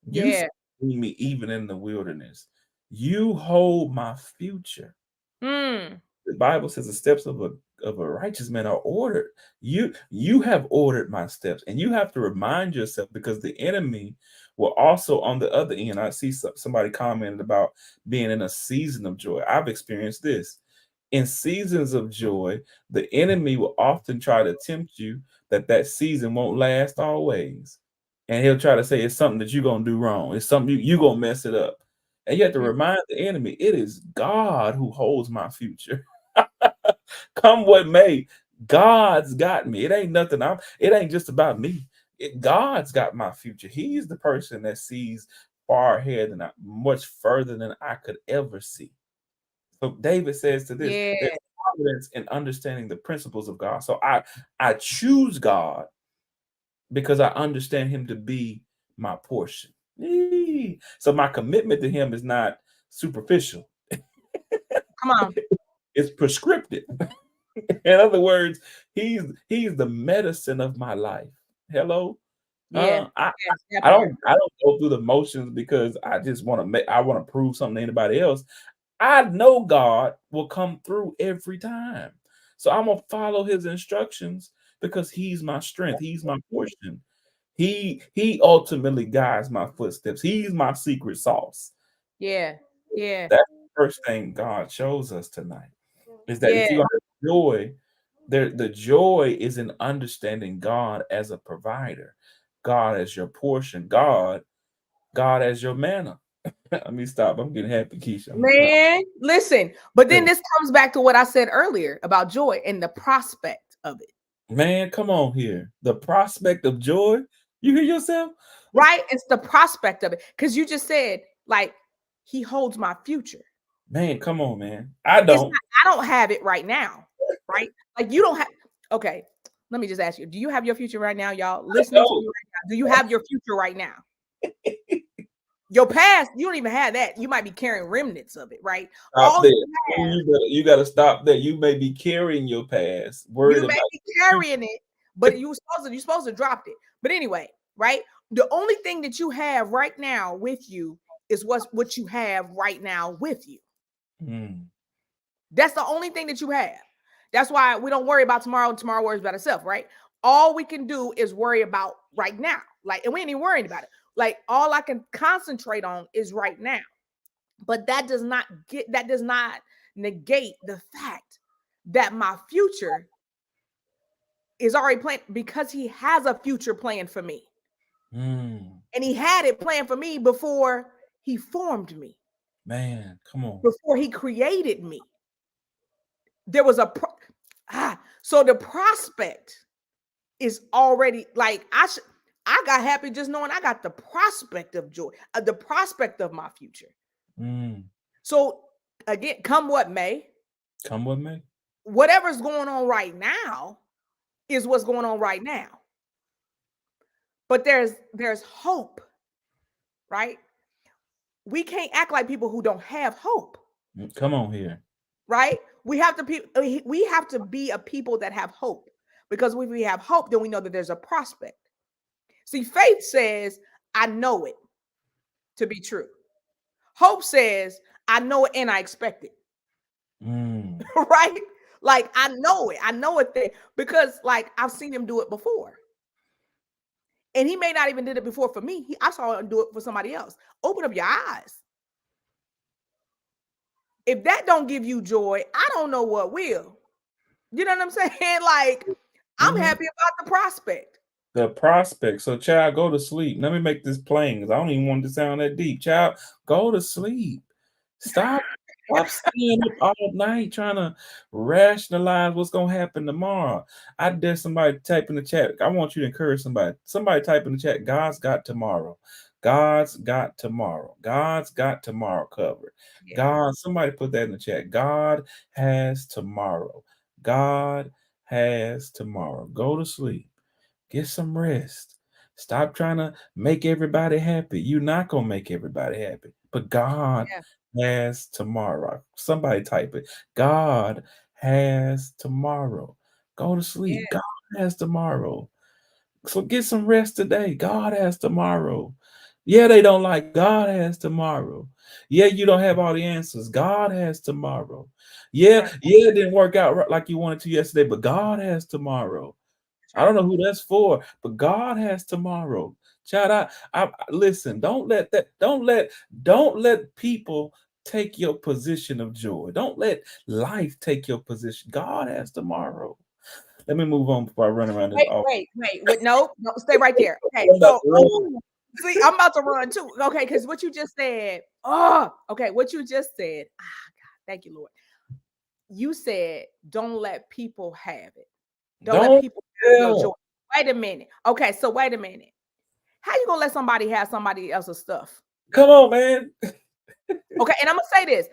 You Yeah. sustain me even in the wilderness. You hold my future. Mm. The Bible says the steps of a righteous man are ordered. You have ordered my steps, and you have to remind yourself, because the enemy will also on the other end. I see somebody commented about being in a season of joy. I've experienced this. In seasons of joy, the enemy will often try to tempt you that season won't last always. And he'll try to say it's something that you're going to do wrong. It's something you're going to mess it up. And you have to Mm. remind the enemy, it is God who holds my future. Come what may, God's got me. It ain't nothing. It ain't just about me. God's got my future. He's the person that sees far ahead and much further than I could ever see. So David says to this, Yeah. there's confidence in understanding the principles of God. So I choose God because I understand him to be my portion. So my commitment to him is not superficial. Come on. It's prescriptive. In other words, he's the medicine of my life. Hello? Yeah. I Yes. That I part. don't go through the motions because I just want to make I want to prove something to anybody else. I know God will come through every time. So I'm gonna follow his instructions because he's my strength. He's my portion. He ultimately guides my footsteps. He's my secret sauce. Yeah. Yeah. That's the first thing God shows us tonight. Is that Yeah. if you have joy, the joy is in understanding God as a provider, God as your portion, God as your manna. Let me stop. I'm getting happy, Keisha. Man, listen. But Yeah. then this comes back to what I said earlier about joy and the prospect of it, Man, come on here. The prospect of joy. You hear yourself? right? It's the prospect of it. Because you just said, like, he holds my future. Man, come on, man. I It's don't. not, I don't have it right now, right? Like, you don't have, okay. Let me just ask you, do you have your future right now, y'all? I Listening to don't. me right now. Do you have your future right now? Your past, you don't even have that. You might be carrying remnants of it, right? Stop All there. you have, You gotta stop there. You may be carrying your past, worried you may about be your carrying it, but you supposed to drop it. But anyway, right? The only thing that you have right now with you is what you have right now with you. future. That's the only thing that you have. That's why we don't worry about tomorrow. Tomorrow worries about itself, right? All we can do is worry about right now. Like, and we ain't even worrying about it. Like, all I can concentrate on is right now. But that does not negate the fact that my future is already planned because he has a future plan for me. Mm. And he had it planned for me before he formed me, Man, come on. before he created me. There was so the prospect is already like I got happy just knowing I got the prospect of joy, the prospect of my future. Mm. So again, come what may, Come with me. whatever's going on right now is what's going on right now. But there's hope, right? We can't act like people who don't have hope, Come on here. right? We have to be a people that have hope, because if we have hope, then we know that there's a prospect. See, faith says, I know it to be true. Hope says, I know it and I expect it. Mm. Right? Like, I know it. I know it there because, like, I've seen him do it before. And he may not even did it before for me. I saw him do it for somebody else. Open up your eyes. If that don't give you joy, I don't know what will. You know what I'm saying? Like, I'm Mm-hmm. happy about the prospect. The prospect. So, child, go to sleep. Let me make this plain because I don't even want it to sound that deep. Child, go to sleep. Stop staying up all night trying to rationalize what's gonna happen tomorrow. I dare somebody type in the chat. I want you to encourage somebody. Somebody type in the chat. God's got tomorrow. God's got tomorrow. God's got tomorrow covered. Yeah. God, somebody put that in the chat. God has tomorrow. God has tomorrow. Go to sleep. Get some rest. Stop trying to make everybody happy. You're not going to make everybody happy. But God Yeah. has tomorrow. Somebody type it. God has tomorrow. Go to sleep. Yeah. God has tomorrow. So get some rest today. God has tomorrow. Yeah, they don't like God has tomorrow. Yeah, you don't have all the answers. God has tomorrow. Yeah, Right. it didn't work out like you wanted to yesterday, but God has tomorrow. I don't know who that's for, but God has tomorrow. Child, I listen, don't let people take your position of joy. Don't let life take your position. God has tomorrow. Let me move on before I run around this office. Wait. No, stay right there. Okay, I'm about so to run. see, I'm about to run too. Okay, because what you just said. Oh, okay, what you just said. Ah, God, thank you, Lord. You said, don't let people have it. Don't let Don't people have your joy. tell. Wait a minute. Okay, so wait a minute. How you gonna let somebody have somebody else's stuff? Come on, man. Okay, and I'm gonna say this.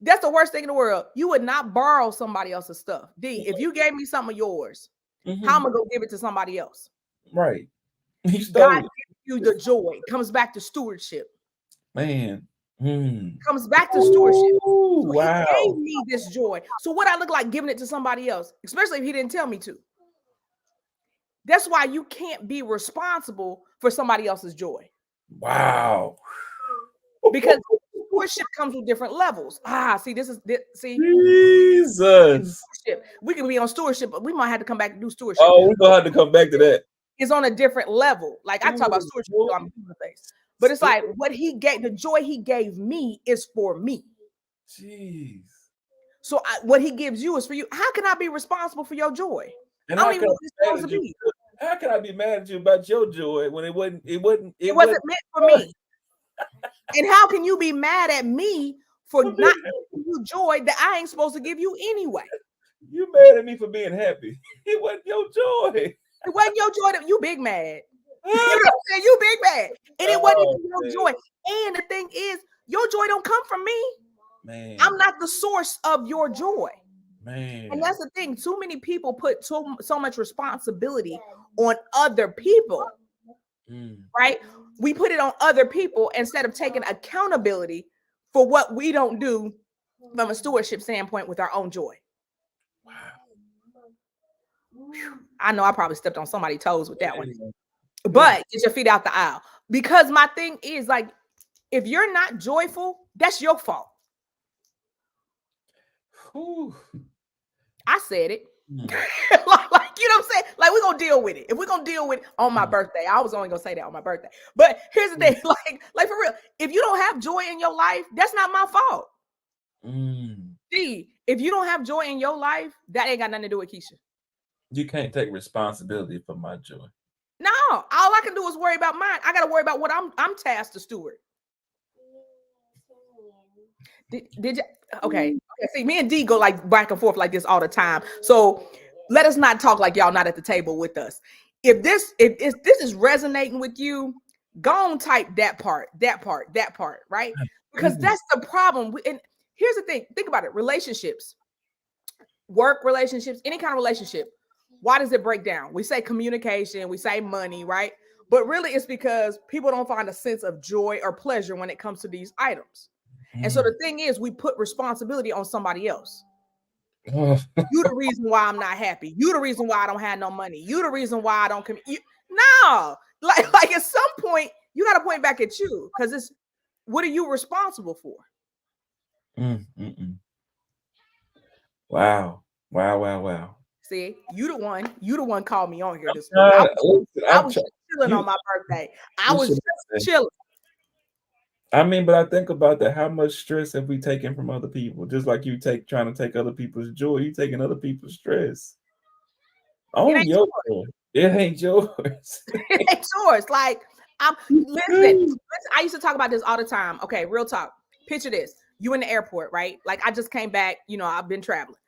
That's the worst thing in the world. You would not borrow somebody else's stuff. D, if you gave me some of yours, how am I gonna give it to somebody else? Right. He God stole it. gives you the joy. Comes back to stewardship. Man. Comes back to stewardship. Ooh, So he gave wow. me this joy. So what I look like giving it to somebody else, especially if he didn't tell me to. That's why you can't be responsible for somebody else's joy. Wow. Because stewardship comes with different levels. See, Jesus. stewardship. We can be on stewardship, but we might have to come back and do stewardship. Oh, we're gonna have to come back to that. It's on a different level. Like I talk about Ooh, stewardship boy. till I'm blue in the face. But it's like what he gave, the joy he gave me is for me. Jeez. So what he gives you is for you. How can I be responsible for your joy? And I don't how even can know I what it's be mad supposed at to you? be. How can I be mad at you about your joy when it wasn't It wasn't meant for me. And how can you be mad at me for not giving you joy that I ain't supposed to give you anyway? You mad at me for being happy. It wasn't your joy. It wasn't your joy that you big mad. You know what I'm saying? You big mad. And it wasn't Oh, even your man. joy. And the thing is, your joy don't come from me. Man. I'm not the source of your joy. Man. And that's the thing. Too many people put so much responsibility on other people, right? We put it on other people instead of taking accountability for what we don't do from a stewardship standpoint with our own joy. Wow. I know I probably stepped on somebody's toes with that one, Man. but get your feet out the aisle. Because my thing is like, if you're not joyful, that's your fault. Whew. I said it. like, you know what I'm saying? Like, we're gonna deal with it. If we're gonna deal with it on my birthday, I was only gonna say that on my birthday. But here's the thing, like for real, if you don't have joy in your life, that's not my fault. See, If you don't have joy in your life, that ain't got nothing to do with Keisha. You can't take responsibility for my joy. No, all I can do is worry about mine. I got to worry about what I'm tasked to steward. Did you? Okay. Okay. See, me and D go like back and forth like this all the time. So let us not talk like y'all not at the table with us. If this is resonating with you, go on type that part, right? Because that's the problem. And here's the thing: think about it. Relationships, work relationships, any kind of relationship. Why does it break down? We say communication, we say money, right? But really, it's because people don't find a sense of joy or pleasure when it comes to these items. And so the thing is, we put responsibility on somebody else. You the reason why I'm not happy. You the reason why I don't have no money. You the reason why I don't come. No, like at some point, you got to point back at you because it's what are you responsible for? Wow. Wow, wow, wow. See, you the one called me on here this morning. Listen, I I'm was trying. chilling You, on my birthday. I you was should just say. chilling. I mean, but I think about that. How much stress have we taken from other people? Just like you take trying to take other people's joy, you taking other people's stress. It Own ain't your joy. It ain't yours. it ain't yours. Like I'm listen. I used to talk about this all the time. Okay, real talk. Picture this: you in the airport, right? Like I just came back. You know, I've been traveling,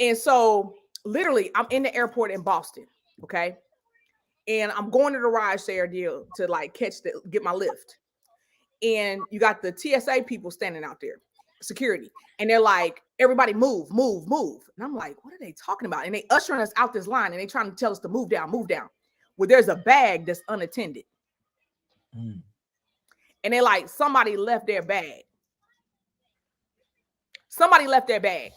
and so literally, I'm in the airport in Boston. Okay, and I'm going to the ride share deal to like get my lift. And you got the TSA people standing out there, security, and they're like, everybody move, move, move. And I'm like, what are they talking about? And they ushering us out this line and they trying to tell us to move down, move down. Well, there's a bag that's unattended. And they like, somebody left their bag. Somebody left their bag.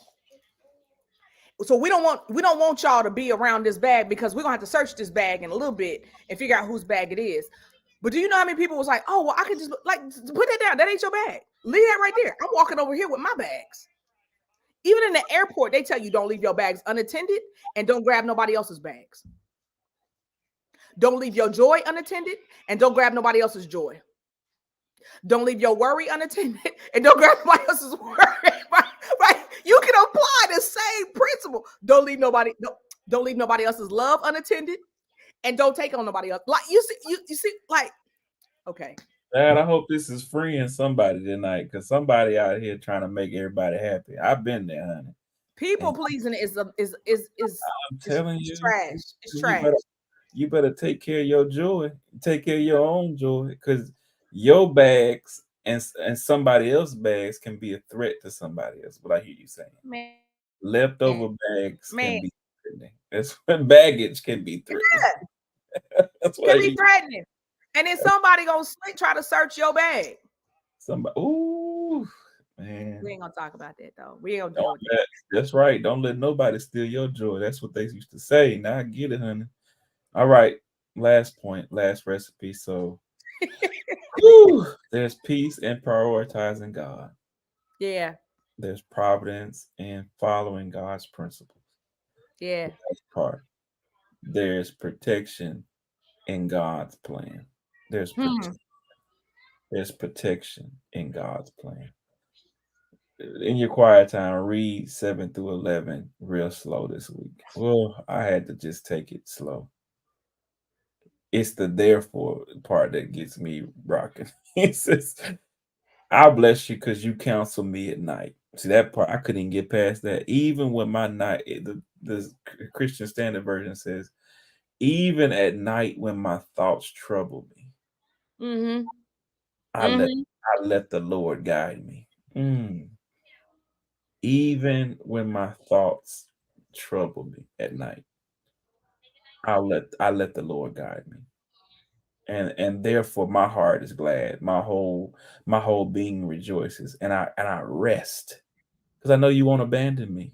So we don't want y'all to be around this bag because we're gonna have to search this bag in a little bit and figure out whose bag it is. But do you know how many people was like, oh well, I can just like put that down. That ain't your bag. Leave that right there. I'm walking over here with my bags. Even in the airport, they tell you don't leave your bags unattended and don't grab nobody else's bags. Don't leave your joy unattended and don't grab nobody else's joy. Don't leave your worry unattended and don't grab nobody else's worry. Right? Right? You can apply the same principle. Don't leave nobody else's love unattended and don't take on nobody else. Like you see, like, okay. Dad, I hope this is freeing somebody tonight, because somebody out here trying to make everybody happy. I've been there, honey. People And pleasing I'm is telling you, trash. It's you trash. better take care of your joy. Take care of your own joy, because your bags and somebody else's bags can be a threat to somebody else. What I hear you saying. Man, Leftover bags man, can be threatening. That's when baggage can be threatening. yeah, That's what I can hear be you. threatening. And then somebody gonna try to search your bag. Somebody, ooh, man. We ain't gonna talk about that though. We ain't gonna deal Don't with let, that's right. Don't let nobody steal your joy. That's what they used to say. Now I get it, honey. All right. Last point, last recipe. So, whew, there's peace in prioritizing God. yeah, There's providence in following God's principles. yeah. That's part. There's protection in God's plan. There's Hmm. there's protection in God's plan. In your quiet time, read 7 through 11 real slow this week. Well, I had to just take it slow. It's the therefore part that gets me rocking. It says, I'll bless you because you counsel me at night. See that part, I couldn't get past that. Even when my night, the Christian Standard Version says, even at night when my thoughts trouble me, Mm-hmm. I let Mm-hmm. I let the Lord guide me. Mm. Even when my thoughts trouble me at night, I let the Lord guide me. And therefore my heart is glad. My whole being rejoices, and I rest because I know you won't abandon me.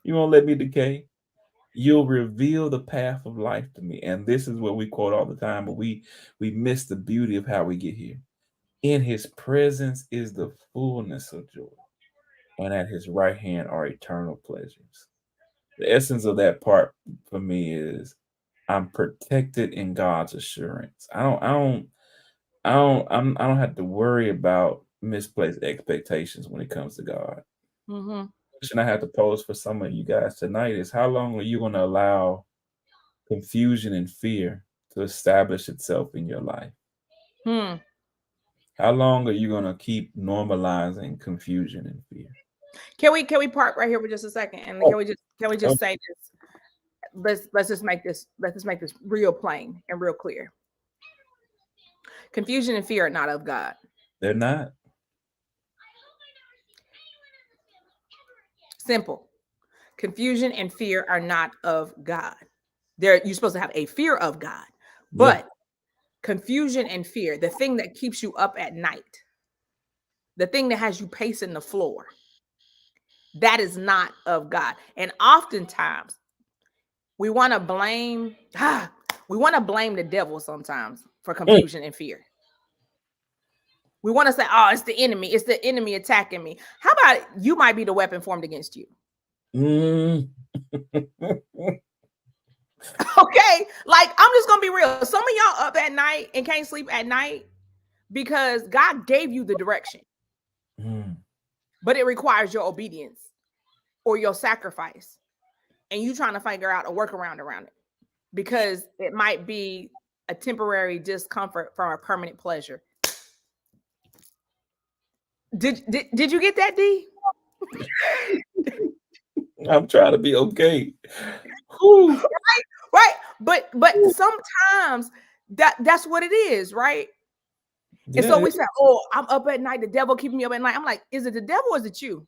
You won't let me decay. You'll reveal the path of life to me. And this is what we quote all the time, but we miss the beauty of how we get here. In his presence is the fullness of joy, and at his right hand are eternal pleasures. The essence of that part for me is I'm protected in God's assurance. I don't have to worry about misplaced expectations when it comes to God. Mm-hmm. Question I have to pose for some of you guys tonight is, how long are you going to allow confusion and fear to establish itself in your life? Hmm. How long are you going to keep normalizing confusion and fear? Can we park right here for just a second? And Oh, can we oh, just say this? Let's just make this real plain and real clear. Confusion and fear are not of God. they're not. Simple. Confusion and fear are not of God. You're supposed to have a fear of God. Yeah. But confusion and fear, the thing that keeps you up at night, the thing that has you pacing the floor, that is not of God. And oftentimes we want to blame the devil sometimes for Mm. confusion and fear. We want to say, oh, it's the enemy. It's the enemy attacking me. How about you might be the weapon formed against you? Mm. Okay. Like, I'm just going to be real. Some of y'all up at night and can't sleep at night because God gave you the direction, Mm. but it requires your obedience or your sacrifice. And you trying to figure out a workaround around it because it might be a temporary discomfort from a permanent pleasure. Did you get that, D? I'm trying to be okay. Whew. Right? But sometimes that's what it is, right? And Yeah, so we say, "Oh, I'm up at night. The devil keeping me up at night." I'm like, "Is it the devil or is it you?"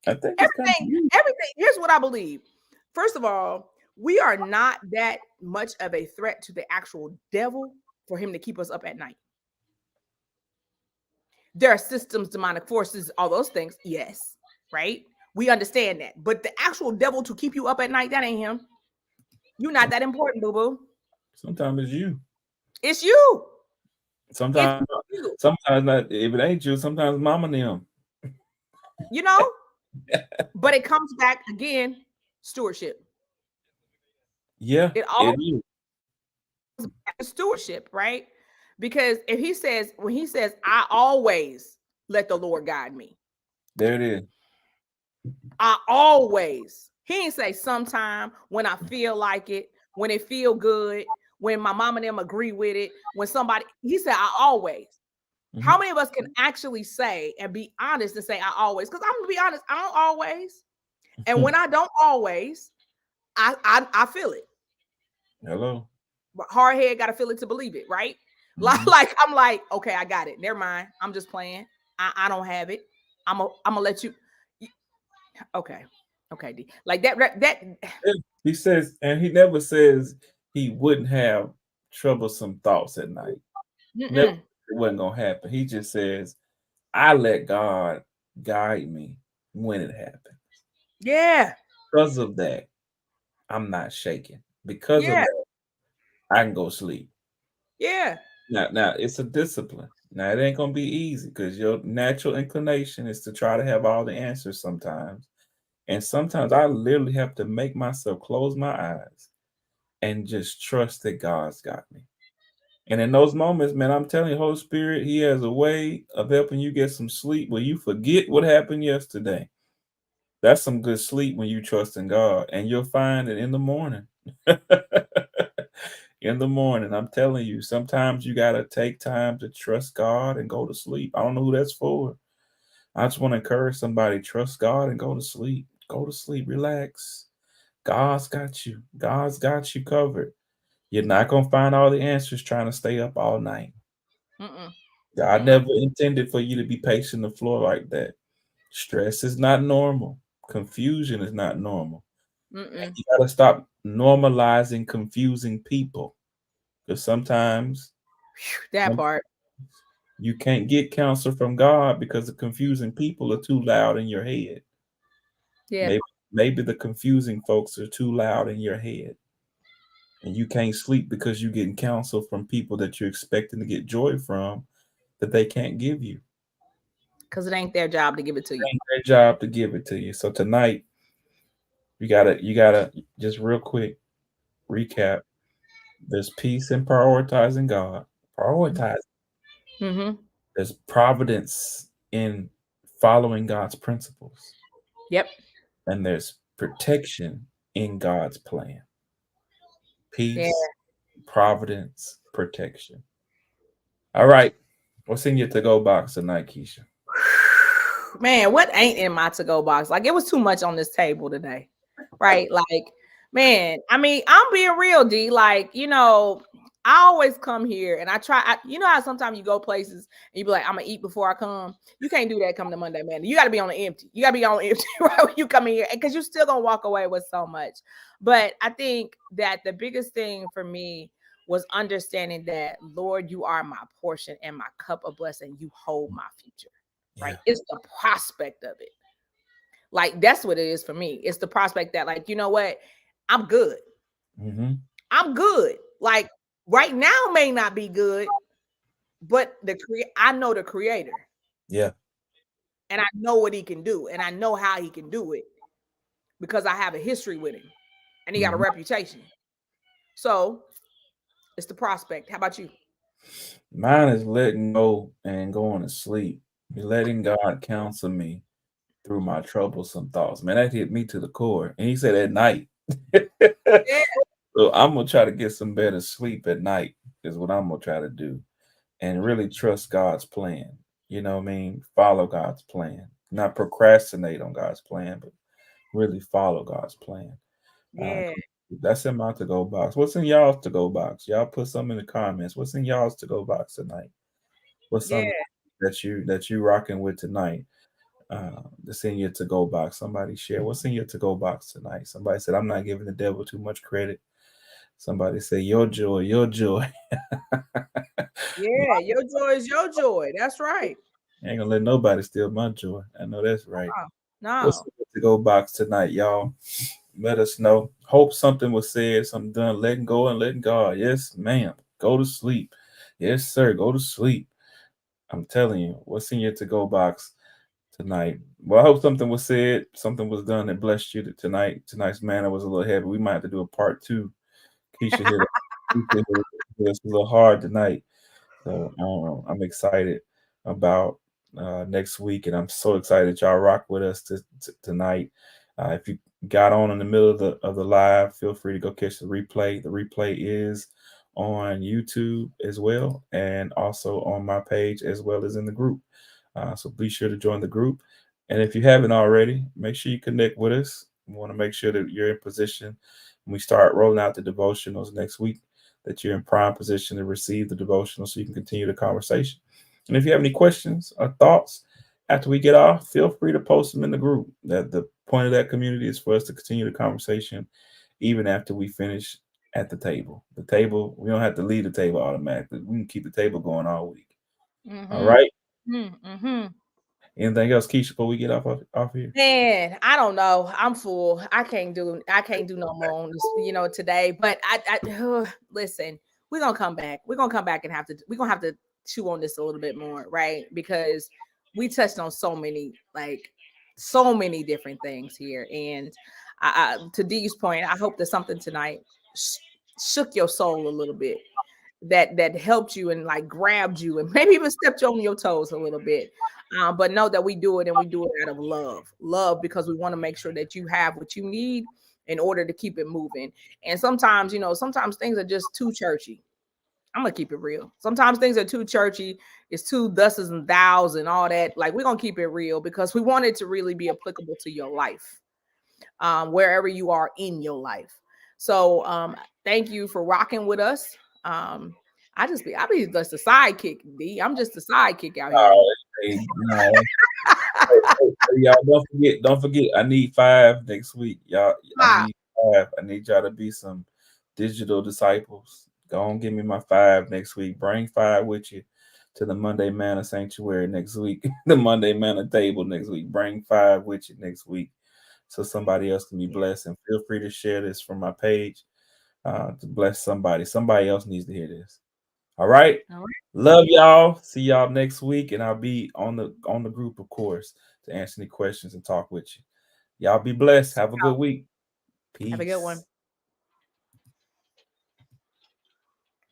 I think it's kind of Everything, you. everything. Here's what I believe. First of all, we are not that much of a threat to the actual devil for him to keep us up at night. There are systems, demonic forces, all those things. Yes, right? We understand that. But the actual devil to keep you up at night, that ain't him. You're not that important, boo boo. Sometimes it's you. It's you. It's Sometimes, you. sometimes not. If it ain't you, sometimes mama and them. You know? But it comes back again, stewardship. Yeah, It it all is. stewardship, right? Because if when he says, I always let the Lord guide me, There it is. I always, he ain't say sometime when I feel like it, when it feel good, when my mom and them agree with it, when somebody, he said, I always. How Mhm. many of us can actually say and be honest and say, I always? Because I'm going to be honest, I don't always. And when I don't always, I feel it. Hello. Hard head got to feel it to believe it, right? Mhm. Like I'm like, okay, I got it. Never mind. I'm just playing. I don't have it. I'm gonna let you. Okay, okay, D. Like that. Yeah, he says, and he never says he wouldn't have troublesome thoughts at night. Never, Mm-mm. it wasn't gonna happen. He just says, I let God guide me when it happens. Yeah, Because of that, I'm not shaking. Because of yeah, that, I can go sleep. yeah. Now it's a discipline. Now it ain't gonna be easy because your natural inclination is to try to have all the answers sometimes. And sometimes I literally have to make myself close my eyes and just trust that God's got me. And in those moments, man, I'm telling you, Holy Spirit, He has a way of helping you get some sleep where you forget what happened yesterday. That's some good sleep when you trust in God. And you'll find it in the morning. In the morning, I'm telling you, sometimes you got to take time to trust God and go to sleep. I don't know who that's for. I just want to encourage somebody, trust God and go to sleep. Go to sleep, relax. God's got you. God's got you covered. You're not going to find all the answers trying to stay up all night. Mm-mm. God Mm-mm. never intended for you to be pacing the floor like that. Stress is not normal. Confusion is not normal. And Mm-mm. you got to stop normalizing confusing people because sometimes That part. you can't get counsel from God because the confusing people are too loud in your head. Yeah, Maybe the confusing folks are too loud in your head. And you can't sleep because you're getting counsel from people that you're expecting to get joy from that they can't give you. because it ain't their job to give it to you. It ain't their job to give it to you. So tonight you gotta just real quick recap. There's peace in prioritizing God. Prioritize. Mm-hmm. There's providence in following God's principles, Yep. and there's protection in God's plan. Yeah. Peace, providence, protection. All right. What's in your to go box tonight, Keisha? Man, what ain't in my to go box? Like, it was too much on this table today, right? Like, man, I mean, I'm being real, D. Like, I always come here and I try. You know how sometimes you go places and you be like, I'm gonna eat before I come. You can't do that. Come to Monday, man. You got to be on the empty. You got to be on empty right when you come in here, because you still gonna walk away with so much. But I think that the biggest thing for me was understanding that, Lord, you are my portion and my cup of blessing. You hold my future, right? Yeah. It's the prospect of it. Like, that's what it is for me. It's the prospect that, like, you know what? I'm good. Mm-hmm. I'm good. Like, right now may not be good, but I know the creator, Yeah. and I know what he can do, and I know how he can do it, because I have a history with him and he got a Mm-hmm. reputation. So it's the prospect. How about you? Mine is letting go and going to sleep. Letting God counsel me through my troublesome thoughts. Man, that hit me to the core. And he said at night. Yeah, So I'm gonna try to get some better sleep at night, is what I'm gonna try to do. And really trust God's plan. You know what I mean? Follow God's plan. Not procrastinate on God's plan, but really follow God's plan. Uh, yeah, that's in my to go box. What's in y'all's to go box? Y'all put some in the comments. What's in y'all's to go box tonight? What's yeah, something that you rocking with tonight? That's in your to go box. Somebody share. What's in your to go box tonight? Somebody said, I'm not giving the devil too much credit. Somebody say, your joy, your joy. yeah. Your joy is your joy. That's right. I ain't gonna let nobody steal my joy. I know that's right. Oh, What's no. in your to go box tonight, y'all? Let us know. Hope something was said, something done, letting go and letting God. Yes, ma'am. Go to sleep. Yes, sir. Go to sleep. I'm telling you, what's in your to go box tonight? Well, I hope something was said, something was done that blessed you tonight. Tonight's manna was a little heavy. We might have to do a part two. Keisha hit us a little hard tonight. So I'm excited about next week, and I'm so excited that y'all rock with us tonight. If you got on in the middle of the live, feel free to go catch the replay. The replay is on YouTube as well, and also on my page as well as in the group. So be sure to join the group, and if you haven't already, make sure you connect with us. We want to make sure that you're in position when we start rolling out the devotionals next week, that you're in prime position to receive the devotional so you can continue the conversation. And if you have any questions or thoughts after we get off, feel free to post them in the group. That the point of that community is for us to continue the conversation even after we finish at the table. The table, we don't have to leave the table automatically. We can keep the table going all week. All Mm-hmm. right. Mm-hmm. Anything else, Keisha, before we get off here? Man, I don't know. I'm full. I can't do no more on this, today. But listen, we're gonna come back. We're gonna come back and we're gonna have to chew on this a little bit more, right? Because we touched on so many different things here. And to Dee's point, I hope that something tonight sh- shook your soul a little bit, that helped you and like grabbed you and maybe even stepped you on your toes a little bit. But know that we do it, and we do it out of love, because we want to make sure that you have what you need in order to keep it moving. And sometimes, sometimes things are just too churchy. I'm gonna keep it real. Sometimes things are too churchy. It's too thuses and thous and all that. Like, we're gonna keep it real because we want it to really be applicable to your life, wherever you are in your life. So thank you for rocking with us. Um, I be just a sidekick, D. I'm just a sidekick out here. Oh, hey, no. Hey, y'all don't forget. I need 5 next week, y'all. I Ah, need 5. I need y'all to be some digital disciples. Go on, give me my 5 next week. Bring 5 with you to the Monday Manna Sanctuary next week. The Monday Manna table next week. Bring 5 with you next week, so somebody else can be yeah. blessed. And feel free to share this from my page to bless somebody. Somebody else needs to hear this. All right. All right. Love y'all. See y'all next week, and I'll be on the group, of course, to answer any questions and talk with you. Y'all be blessed. Have a good week. Have a good Peace. one.